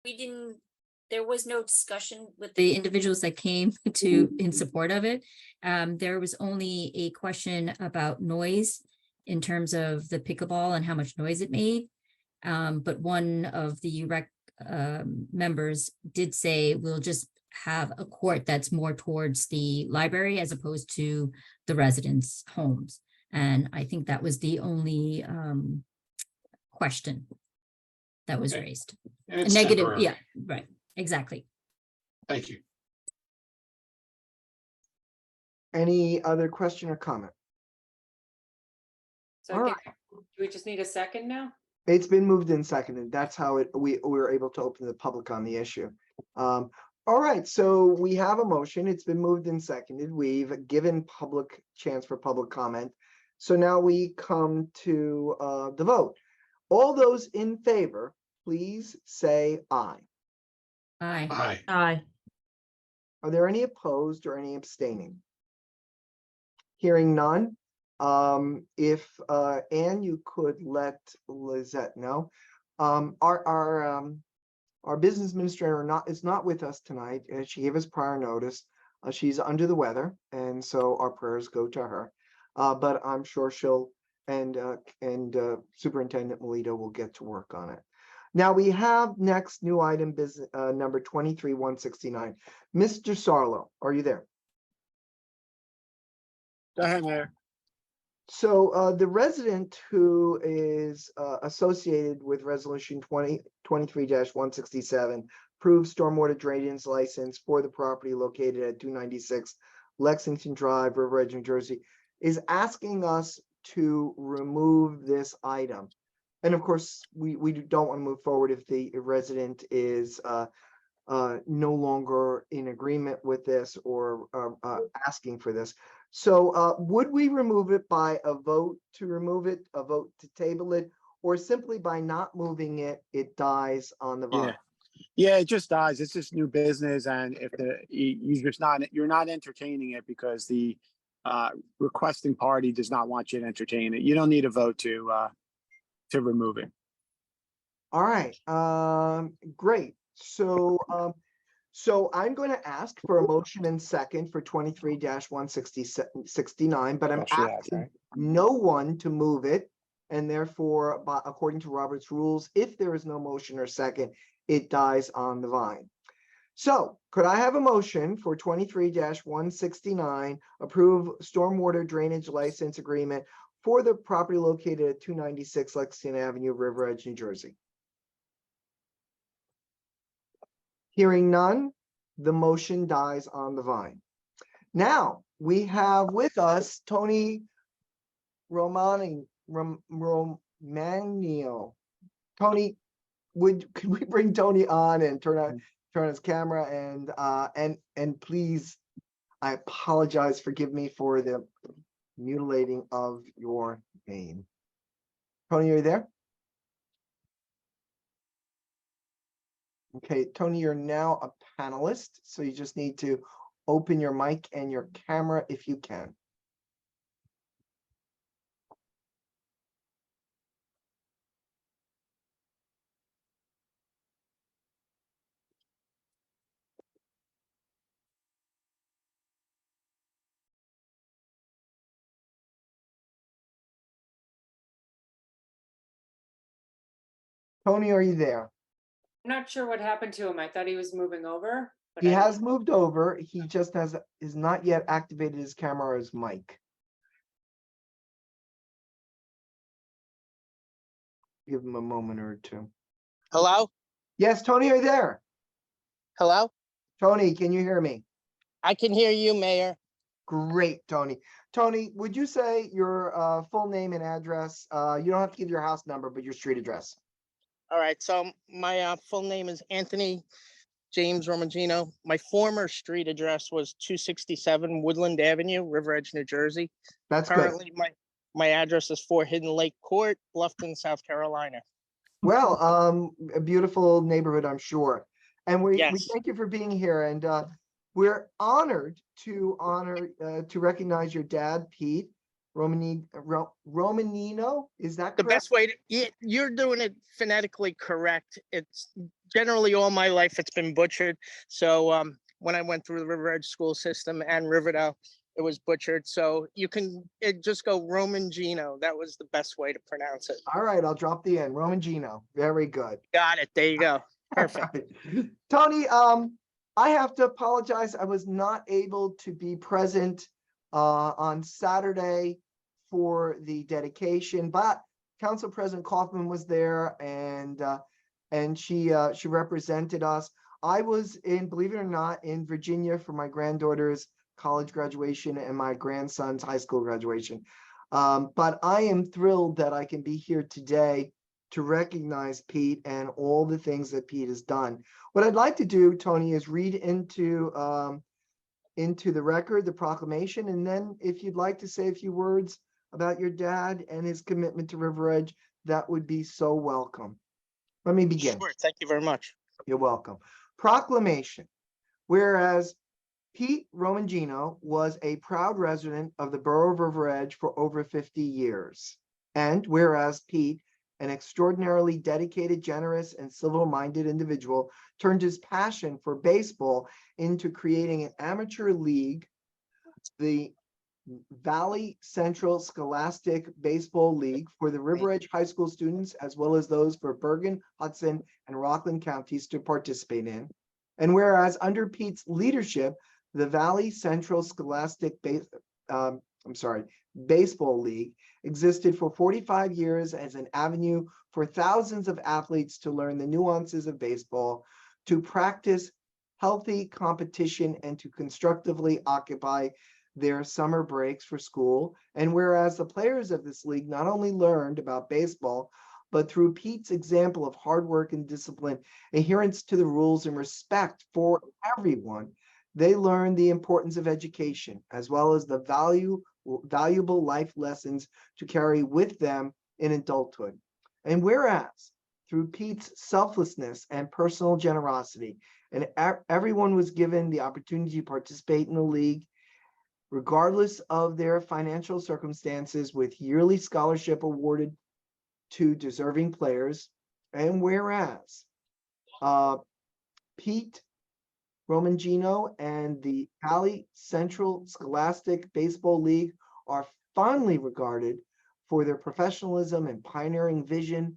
We didn't, there was no discussion with the individuals that came to in support of it. There was only a question about noise in terms of the pickleball and how much noise it made. But one of the rec members did say we'll just have a court that's more towards the library as opposed to the residents' homes. And I think that was the only question that was Okay. raised. And it's Negative, temporary. yeah, right, exactly. Thank you. Any other question or comment? So All again, right. do we just need a second now? It's been moved and seconded. That's how we were able to open the public on the issue. All right, so we have a motion. It's been moved and seconded. We've given public chance for public comment. So now we come to the vote. All those in favor, please say aye. Aye. Aye. Aye. Are there any opposed or any abstaining? Hearing none. If Anne, you could let Lizette know. Our business administrator is not with us tonight. She gave us prior notice. She's under the weather, and so our prayers go to her. But I'm sure she'll and Superintendent Melito will get to work on it. Now we have next new item business number 23-169. Mr. Sarlo, are you there? Go ahead, Mayor. So the resident who is associated with resolution 2023-167 approved stormwater drainage license for the property located at 296 Lexington Drive, River Edge, New Jersey, is asking us to remove this item. And of course, we don't want to move forward if the resident is no longer in agreement with this or asking for this. So would we remove it by a vote to remove it, a vote to table it, or simply by not moving it, it dies on the vine? Yeah, it just dies. It's just new business, and if you're not entertaining it because the requesting party does not want you to entertain it. You don't need a vote to remove it. All right, great. So I'm going to ask for a motion and second for 23-169, but I'm asking no one to move it. And therefore, according to Robert's rules, if there is no motion or second, it dies on the vine. So could I have a motion for 23-169, approve stormwater drainage license agreement for the property located at 296 Lexington Avenue, River Edge, New Jersey? Hearing none, the motion dies on the vine. Now, we have with us Tony Romanio. Tony, could we bring Tony on and turn his camera and please, I apologize, forgive me for the mutilating of your name. Tony, are you there? Okay, Tony, you're now a panelist, so you just need to open your mic and your camera if you can. Tony, are you there? I'm not sure what happened to him. I thought he was moving over. But He I- has moved over. He just is not yet activated his camera or his mic. Give him a moment or two. Hello? Yes, Tony, are you there? Hello? Tony, can you hear me? I can hear you, Mayor. Great, Tony. Tony, would you say your full name and address? You don't have to give your house number, but your street address. All right, so my full name is Anthony James Romagino. My former street address was 267 Woodland Avenue, River Edge, New Jersey. That's good. Currently, my address is 4 Hidden Lake Court, Bluffton, South Carolina. Well, a beautiful neighborhood, I'm sure. And we Yes. thank you for being here. And we're honored to recognize your dad, Pete, Romanino, is that The correct? best way to, you're doing it phonetically correct. It's generally all my life it's been butchered. So when I went through the River Edge school system and Riverdale, it was butchered. So you can just go Romangino. That was the best way to pronounce it. All right, I'll drop the N, Romangino. Very good. Got it. There you go. Perfect. Tony, I have to apologize. I was not able to be present on Saturday for the dedication, but Council President Kaufman was there and she represented us. I was in, believe it or not, in Virginia for my granddaughter's college graduation and my grandson's high school graduation. But I am thrilled that I can be here today to recognize Pete and all the things that Pete has done. What I'd like to do, Tony, is read into the record, the proclamation, and then if you'd like to say a few words about your dad and his commitment to River Edge, that would be so welcome. Let me begin. Sure. Thank you very much. You're welcome. Proclamation. Whereas Pete Romangino was a proud resident of the borough of River Edge for over 50 years. And whereas Pete, an extraordinarily dedicated, generous, and civil-minded individual, turned his passion for baseball into creating an amateur league, the Valley Central Scholastic Baseball League for the River Edge High School students, as well as those for Bergen, Hudson, and Rockland counties to participate in. And whereas under Pete's leadership, the Valley Central Scholastic Baseball League existed for 45 years as an avenue for thousands of athletes to learn the nuances of baseball, to practice healthy competition, and to constructively occupy their summer breaks for school. And whereas the players of this league not only learned about baseball, but through Pete's example of hard work and discipline, adherence to the rules, and respect for everyone, they learned the importance of education, as well as the valuable life lessons to carry with them in adulthood. And whereas through Pete's selflessness and personal generosity, and everyone was given the opportunity to participate in the league, regardless of their financial circumstances, with yearly scholarship awarded to deserving players. And whereas Pete Romangino and the Valley Central Scholastic Baseball League are fondly regarded for their professionalism and pioneering vision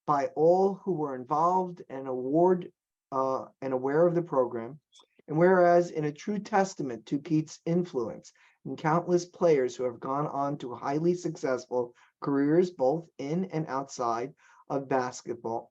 by all who were involved and aware of the program. And whereas in a true testament to Pete's influence and countless players who have gone on to highly successful careers, both in and outside of basketball,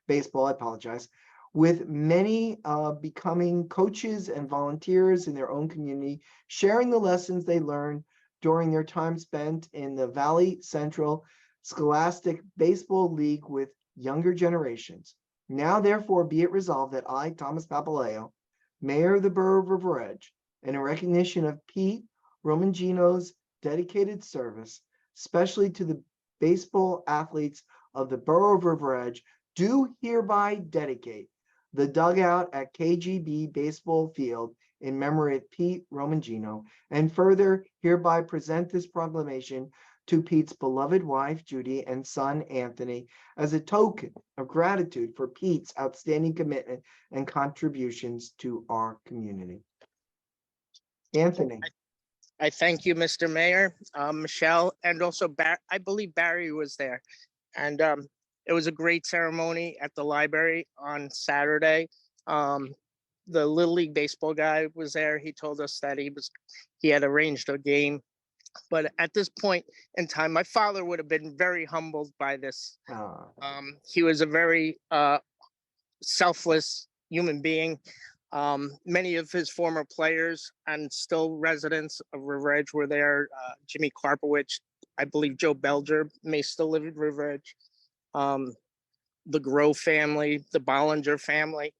baseball, I apologize, with many becoming coaches and volunteers in their own community, sharing the lessons they learned during their time spent in the Valley Central Scholastic Baseball League with younger generations. Now, therefore, be it resolved that I, Thomas Papaleo, Mayor of the Borough of River Edge, in recognition of Pete Romangino's dedicated service, especially to the baseball athletes of the Borough of River Edge, do hereby dedicate the dugout at KGB Baseball Field in memory of Pete Romangino, and further hereby present this proclamation to Pete's beloved wife, Judy, and son, Anthony, as a token of gratitude for Pete's outstanding commitment and contributions to our community. Anthony. I thank you, Mr. Mayor, Michelle, and also I believe Barry was there. And it was a great ceremony at the library on Saturday. The Little League baseball guy was there. He told us that he had arranged a game. But at this point in time, my father would have been very humbled by this. He was a very selfless human being. Many of his former players and still residents of River Edge were there. Jimmy Karpowicz, I believe Joe Belger may still live in River Edge. The Grove family, the Bollinger family,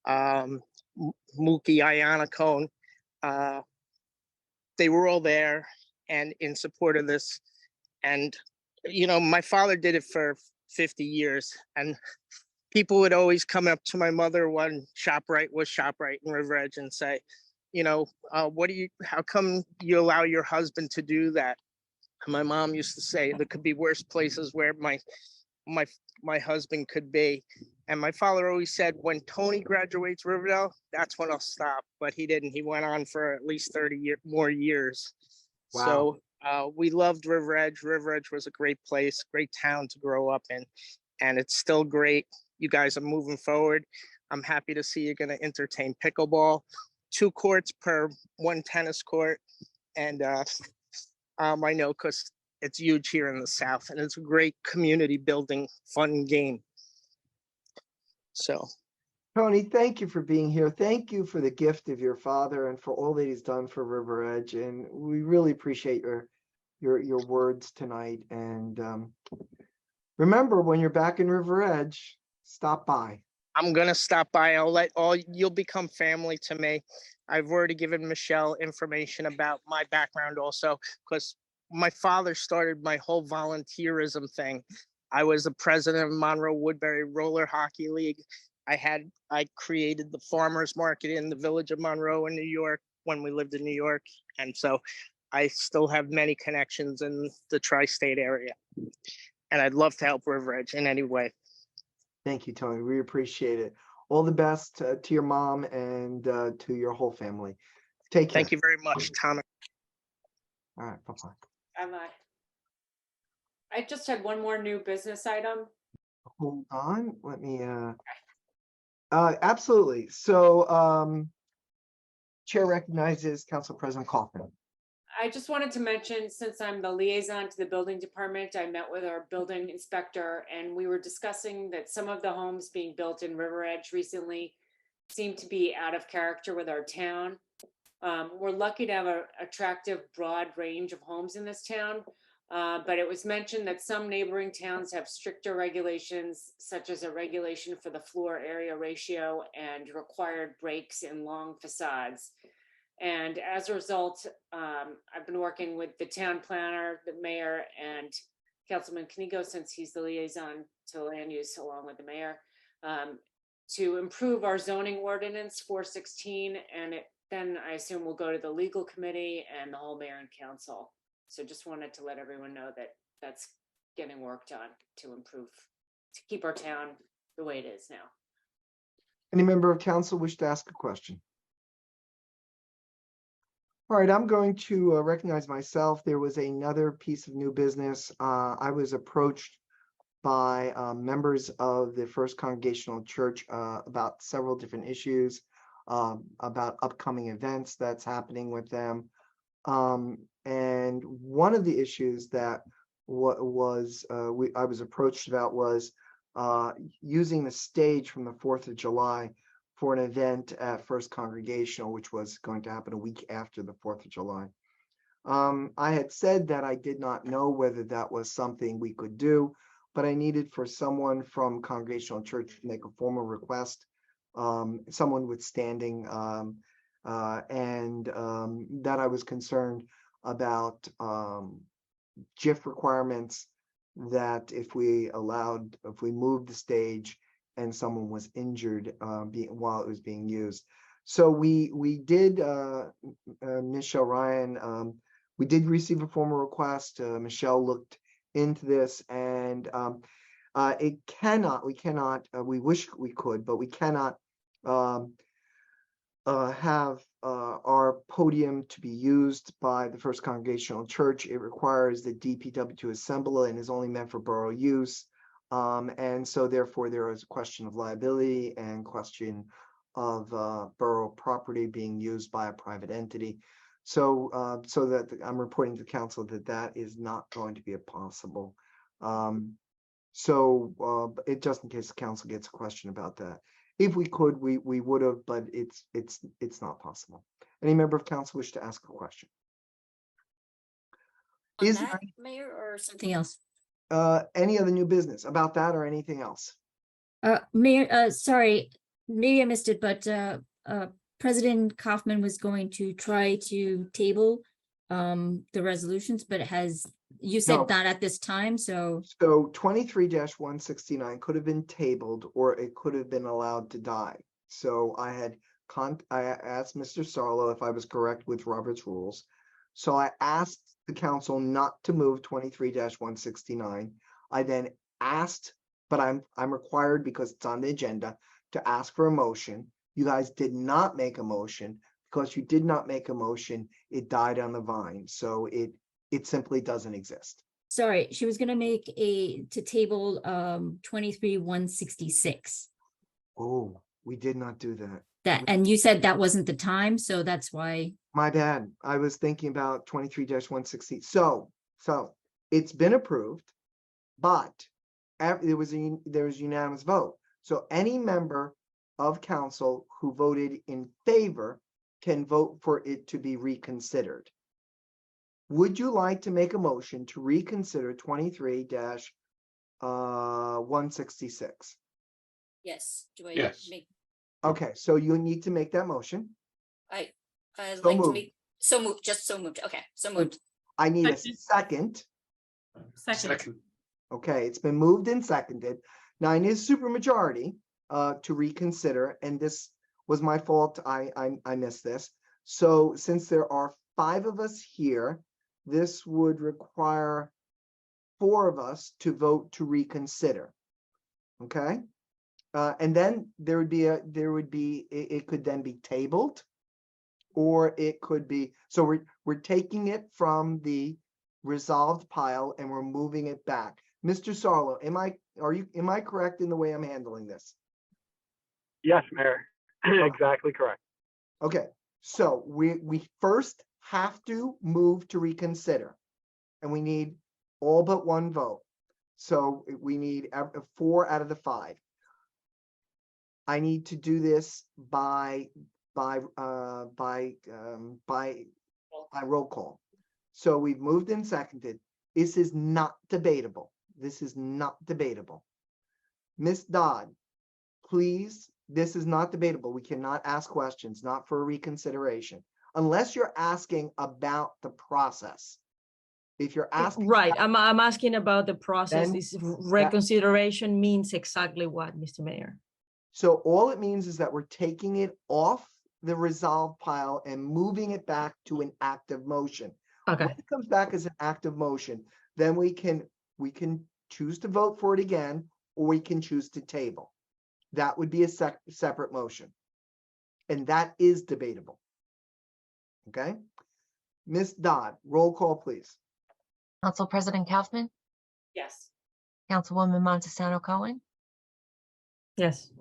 Mookie Iannacone. They were all there and in support of this. And, you know, my father did it for 50 years. And people would always come up to my mother when ShopRite was ShopRite in River Edge and say, how come you allow your husband to do that? And my mom used to say there could be worse places where my husband could be. And my father always said, when Tony graduates Riverdale, that's when I'll stop. But he didn't. He went on for at least 30 more years. Wow. So we loved River Edge. River Edge was a great place, great town to grow up in. And it's still great. You guys are moving forward. I'm happy to see you're going to entertain pickleball, 2 courts per 1 tennis court. And I know because it's huge here in the South, and it's a great community building, fun game. So, Tony, thank you for being here. Thank you for the gift of your father and for all that he's done for River Edge. And we really appreciate your words tonight. And remember, when you're back in River Edge, stop by. I'm gonna stop by. You'll become family to me. I've already given Michelle information about my background also, because my father started my whole volunteerism thing. I was the president of Monroe Woodbury Roller Hockey League. I created the farmers market in the village of Monroe in New York when we lived in New York. And so I still have many connections in the tri-state area. And I'd love to help River Edge in any way. Thank you, Tony. We appreciate it. All the best to your mom and to your whole family. Take care. Thank you very much, Thomas. All right, bye-bye. I just had one more new business item. Hold on, let me, absolutely. So, Chair recognizes Council President Kaufman. I just wanted to mention, since I'm the liaison to the building department, I met with our building inspector and we were discussing that some of the homes being built in River Edge recently seem to be out of character with our town. We're lucky to have an attractive, broad range of homes in this town. But it was mentioned that some neighboring towns have stricter regulations, such as a regulation for the floor area ratio and required breaks in long facades. And as a result, I've been working with the town planner, the mayor, and Councilman Knigo, since he's the liaison to land use along with the mayor, to improve our zoning ordinance 416. And then I assume we'll go to the legal committee and the whole mayor and council. So just wanted to let everyone know that that's getting worked on to improve, to keep our town the way it is now. Any member of council wish to ask a question? All right, I'm going to recognize myself. There was another piece of new business. I was approached by members of the First Congregational Church about several different issues, about upcoming events that's happening with them. And one of the issues that I was approached about was using the stage from the 4th of July for an event at First Congregational, which was going to happen a week after the 4th of July. I had said that I did not know whether that was something we could do, but I needed for someone from Congregational Church to make a formal request, someone with standing, and that I was concerned about GIF requirements, that if we moved the stage and someone was injured while it was being used. So we did, Michelle Ryan, we did receive a formal request. Michelle looked into this, and we wish we could, but we cannot have our podium to be used by the First Congregational Church. It requires the DPW to assemble and is only meant for borough use. And so therefore there is a question of liability and question of borough property being used by a private entity. So so that I'm reporting to council that is not going to be possible. It just in case the council gets a question about that. If we could, we would have, but it's not possible. Any member of council wish to ask a question? On that, Mayor, or something else? Any other new business about that or anything else? Mayor, sorry, maybe I missed it, but President Kaufman was going to try to table the resolutions, but you said No. not at this time, so. So 23-169 could have been tabled or it could have been allowed to die. So I had I asked Mr. Sarlo if I was correct with Robert's rules. So I asked the council not to move 23-169. I then asked, but I'm required because it's on the agenda to ask for a motion. You guys did not make a motion. Because you did not make a motion, it died on the vine. So it simply doesn't exist. Sorry, she was gonna make to table 23-166. Oh, we did not do that. That, and you said that wasn't the time, so that's why. My bad. I was thinking about 23-160. So it's been approved, but there was unanimous vote. So any member of council who voted in favor can vote for it to be reconsidered. Would you like to make a motion to reconsider 23-166? Yes, do I Yes. make, Okay, so you need to make that motion. I'd So like to moved. make, so moved, just so moved, okay, so moved. I need a Second. second. Second, Okay, it's been moved and seconded. Now I need a supermajority to reconsider, and this was my fault. I missed this. So since there are 5 of us here, this would require 4 of us to vote to reconsider. Okay? And then it could then be tabled, or it could be, so we're taking it from the resolved pile and we're moving it back. Mr. Sarlo, am I correct in the way I'm handling this? Yes, Mayor. Exactly correct. Okay, so we first have to move to reconsider, and we need all but 1 vote. So we need 4 out of the 5. I need to do this by roll call. So we've moved and seconded. This is not debatable. This is not debatable. Ms. Dodd, please, this is not debatable. We cannot ask questions, not for a reconsideration, unless you're asking about the process. If you're asking. Right, I'm asking about the process. Then This reconsideration means exactly what, Mr. Mayor? So all it means is that we're taking it off the resolved pile and moving it back to an active motion. Okay. When it comes back as an active motion, then we can choose to vote for it again, or we can choose to table. That would be a separate motion. And that is debatable. Okay? Ms. Dodd, roll call, please. Council President Kaufman, Yes. Councilwoman Montesano Cohen, Yes.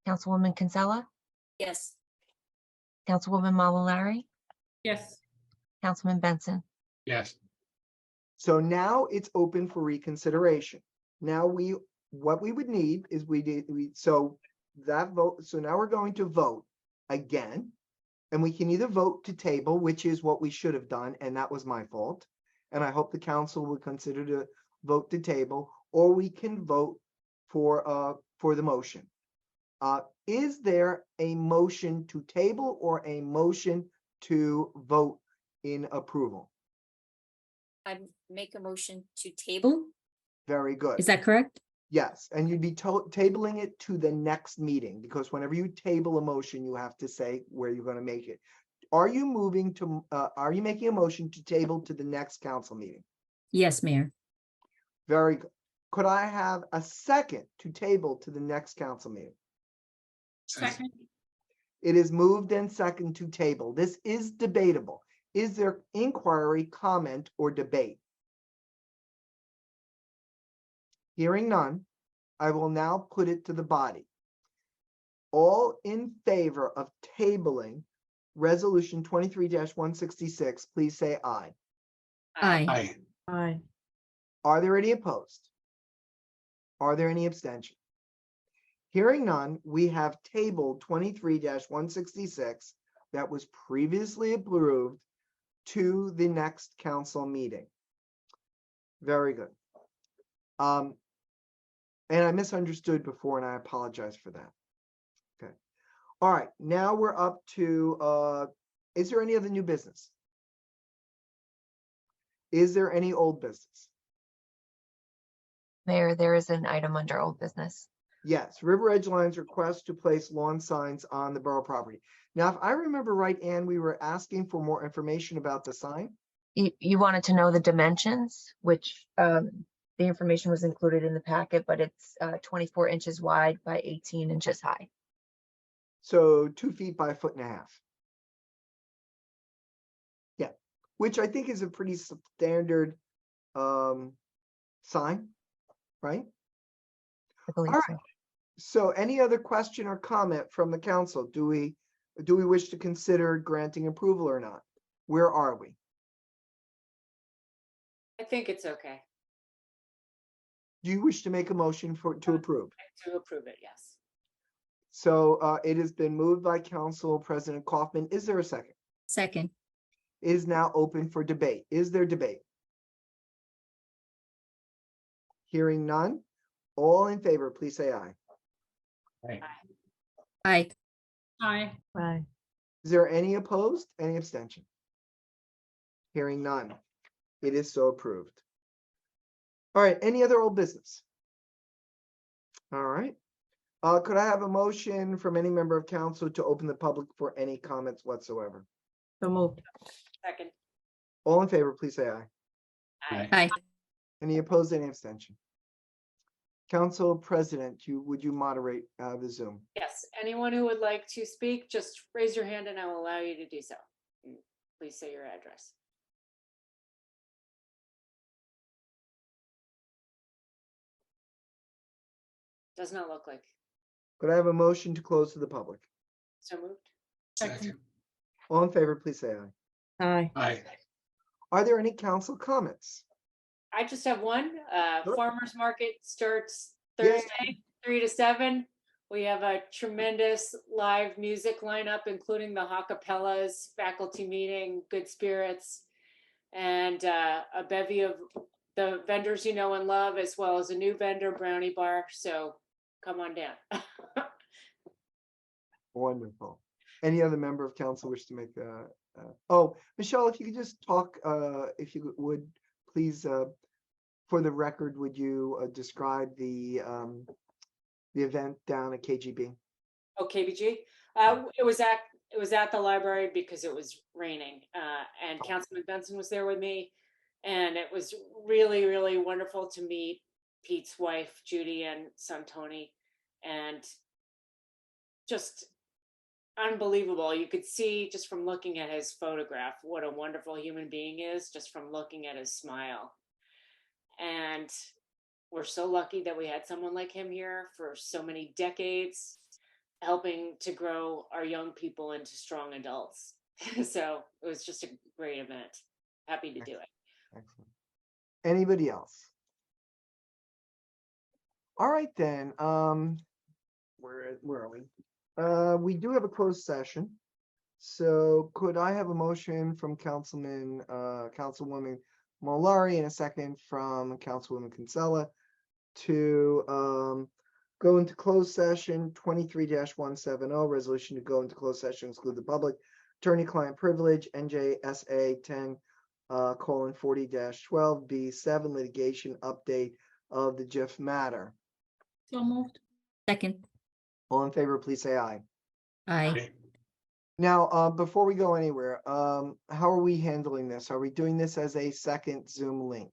Councilwoman Kinsella, Yes, Councilwoman Malalari, Yes. Councilman Benson. yes, So now it's open for reconsideration. Now what we would need is so now we're going to vote again, and we can either vote to table, which is what we should have done, and that was my fault. And I hope the council would consider to vote to table, or we can vote for the motion. Is there a motion to table or a motion to vote in approval? I make a motion to table. Very good. Is that correct? Yes, and you'd be tabling it to the next meeting, because whenever you table a motion, you have to say where you're going to make it. Are you making a motion to table to the next council meeting? Yes, Mayor. Very good. Could I have a second to table to the next council meeting? Second. It is moved and second to table. This is debatable. Is there inquiry, comment, or debate? Hearing none, I will now put it to the body. All in favor of tabling Resolution 23-166, please say aye. Aye. aye, Aye. Are there any opposed? Are there any abstentions? Hearing none, we have tabled 23-166 that was previously approved to the next council meeting. Very good. And I misunderstood before, and I apologize for that. Okay. All right, now we're up to, is there any other new business? Is there any old business? Mayor, there is an item under old business. Yes, River Edge Lines request to place lawn signs on the borough property. Now, if I remember right, Ann, we were asking for more information about the sign. You wanted to know the dimensions, which the information was included in the packet, but it's 24 inches wide by 18 inches high. So 2 feet by 1.5 feet. Yeah, which I think is a pretty standard sign, right? I believe All so. right. So any other question or comment from the council? Do we wish to consider granting approval or not? Where are we? I think it's okay Do you wish to make a motion to approve? to approve it, yes. So it has been moved by Council President Kaufman. Is there a second? Second. It is now open for debate. Is there debate? Hearing none. All in favor, please say aye. Aye. Aye. Aye. Is there any opposed? Any abstention? Hearing none. It is so approved. All right, any other old business? All right. Could I have a motion from any member of council to open the public for any comments whatsoever? So moved. Second. All in favor, please say aye. Aye. Aye. Any opposed, any abstention? Council President, would you moderate the Zoom? Yes, anyone who would like to speak, just raise your hand and I will allow you to do so. Please say your address. Does not look like. Could I have a motion to close to the public? So moved. Second. All in favor, please say aye. Aye. Aye. Are there any council comments? I just have one. Sure. Farmers market starts Yay. Thursday, 3 to 7. We have a tremendous live music lineup, including the Hawkapellas, faculty meeting, Good Spirits, and a bevy of the vendors you know and love, as well as a new vendor, Brownie Bar. So come on down. Wonderful. Any other member of council wish to make oh, Michelle, if you could just talk, if you would, please, for the record, would you describe the event down at KGB? Oh, KBG. It was at the library because it was raining, and Councilman Benson was there with me, and it was really, really wonderful to meet Pete's wife, Judy, and son Tony, and just unbelievable. You could see just from looking at his photograph what a wonderful human being is, just from looking at his smile. And we're so lucky that we had someone like him here for so many decades, helping to grow our young people into strong adults. So it was just a great event. Happy to do it. Excellent. Anybody else? All right, then, where are we? We do have a closed session. So could I have a motion from Councilwoman Molari and a second from Councilwoman Kinsella to go into closed session 23-170, resolution to go into closed session, exclude the public, attorney-client privilege, NJSA 10:40-12 B7 litigation update of the GIF matter. So moved. Second. All in favor, please say aye. Aye. Now, before we go anywhere, how are we handling this? Are we doing this as a second Zoom link?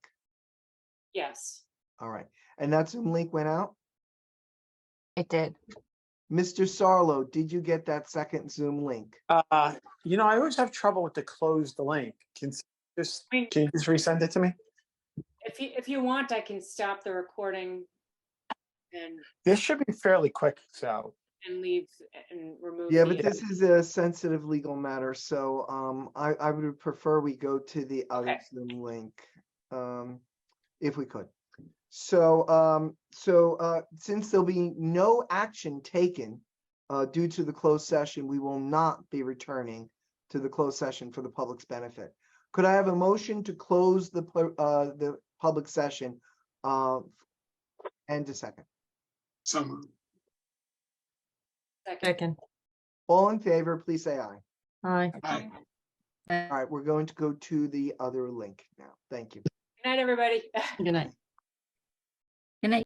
Yes. All right, and that Zoom link went out? It did. Mr. Sarlo, did you get that second Zoom link? I always have trouble with the closed link. Can you just resend it to me? If you want, I can stop the recording and This should be fairly quick, so. leave and remove. Yeah, the- but this is a sensitive legal matter, so I would prefer we go to the other Zoom link, if we could. So since there'll be no action taken due to the closed session, we will not be returning to the closed session for the public's benefit. Could I have a motion to close the public session and a second? Some. Second. All in favor, please say aye. Aye. Aye. All right, we're going to go to the other link now. Thank you. Good night, everybody. Good night. Good night.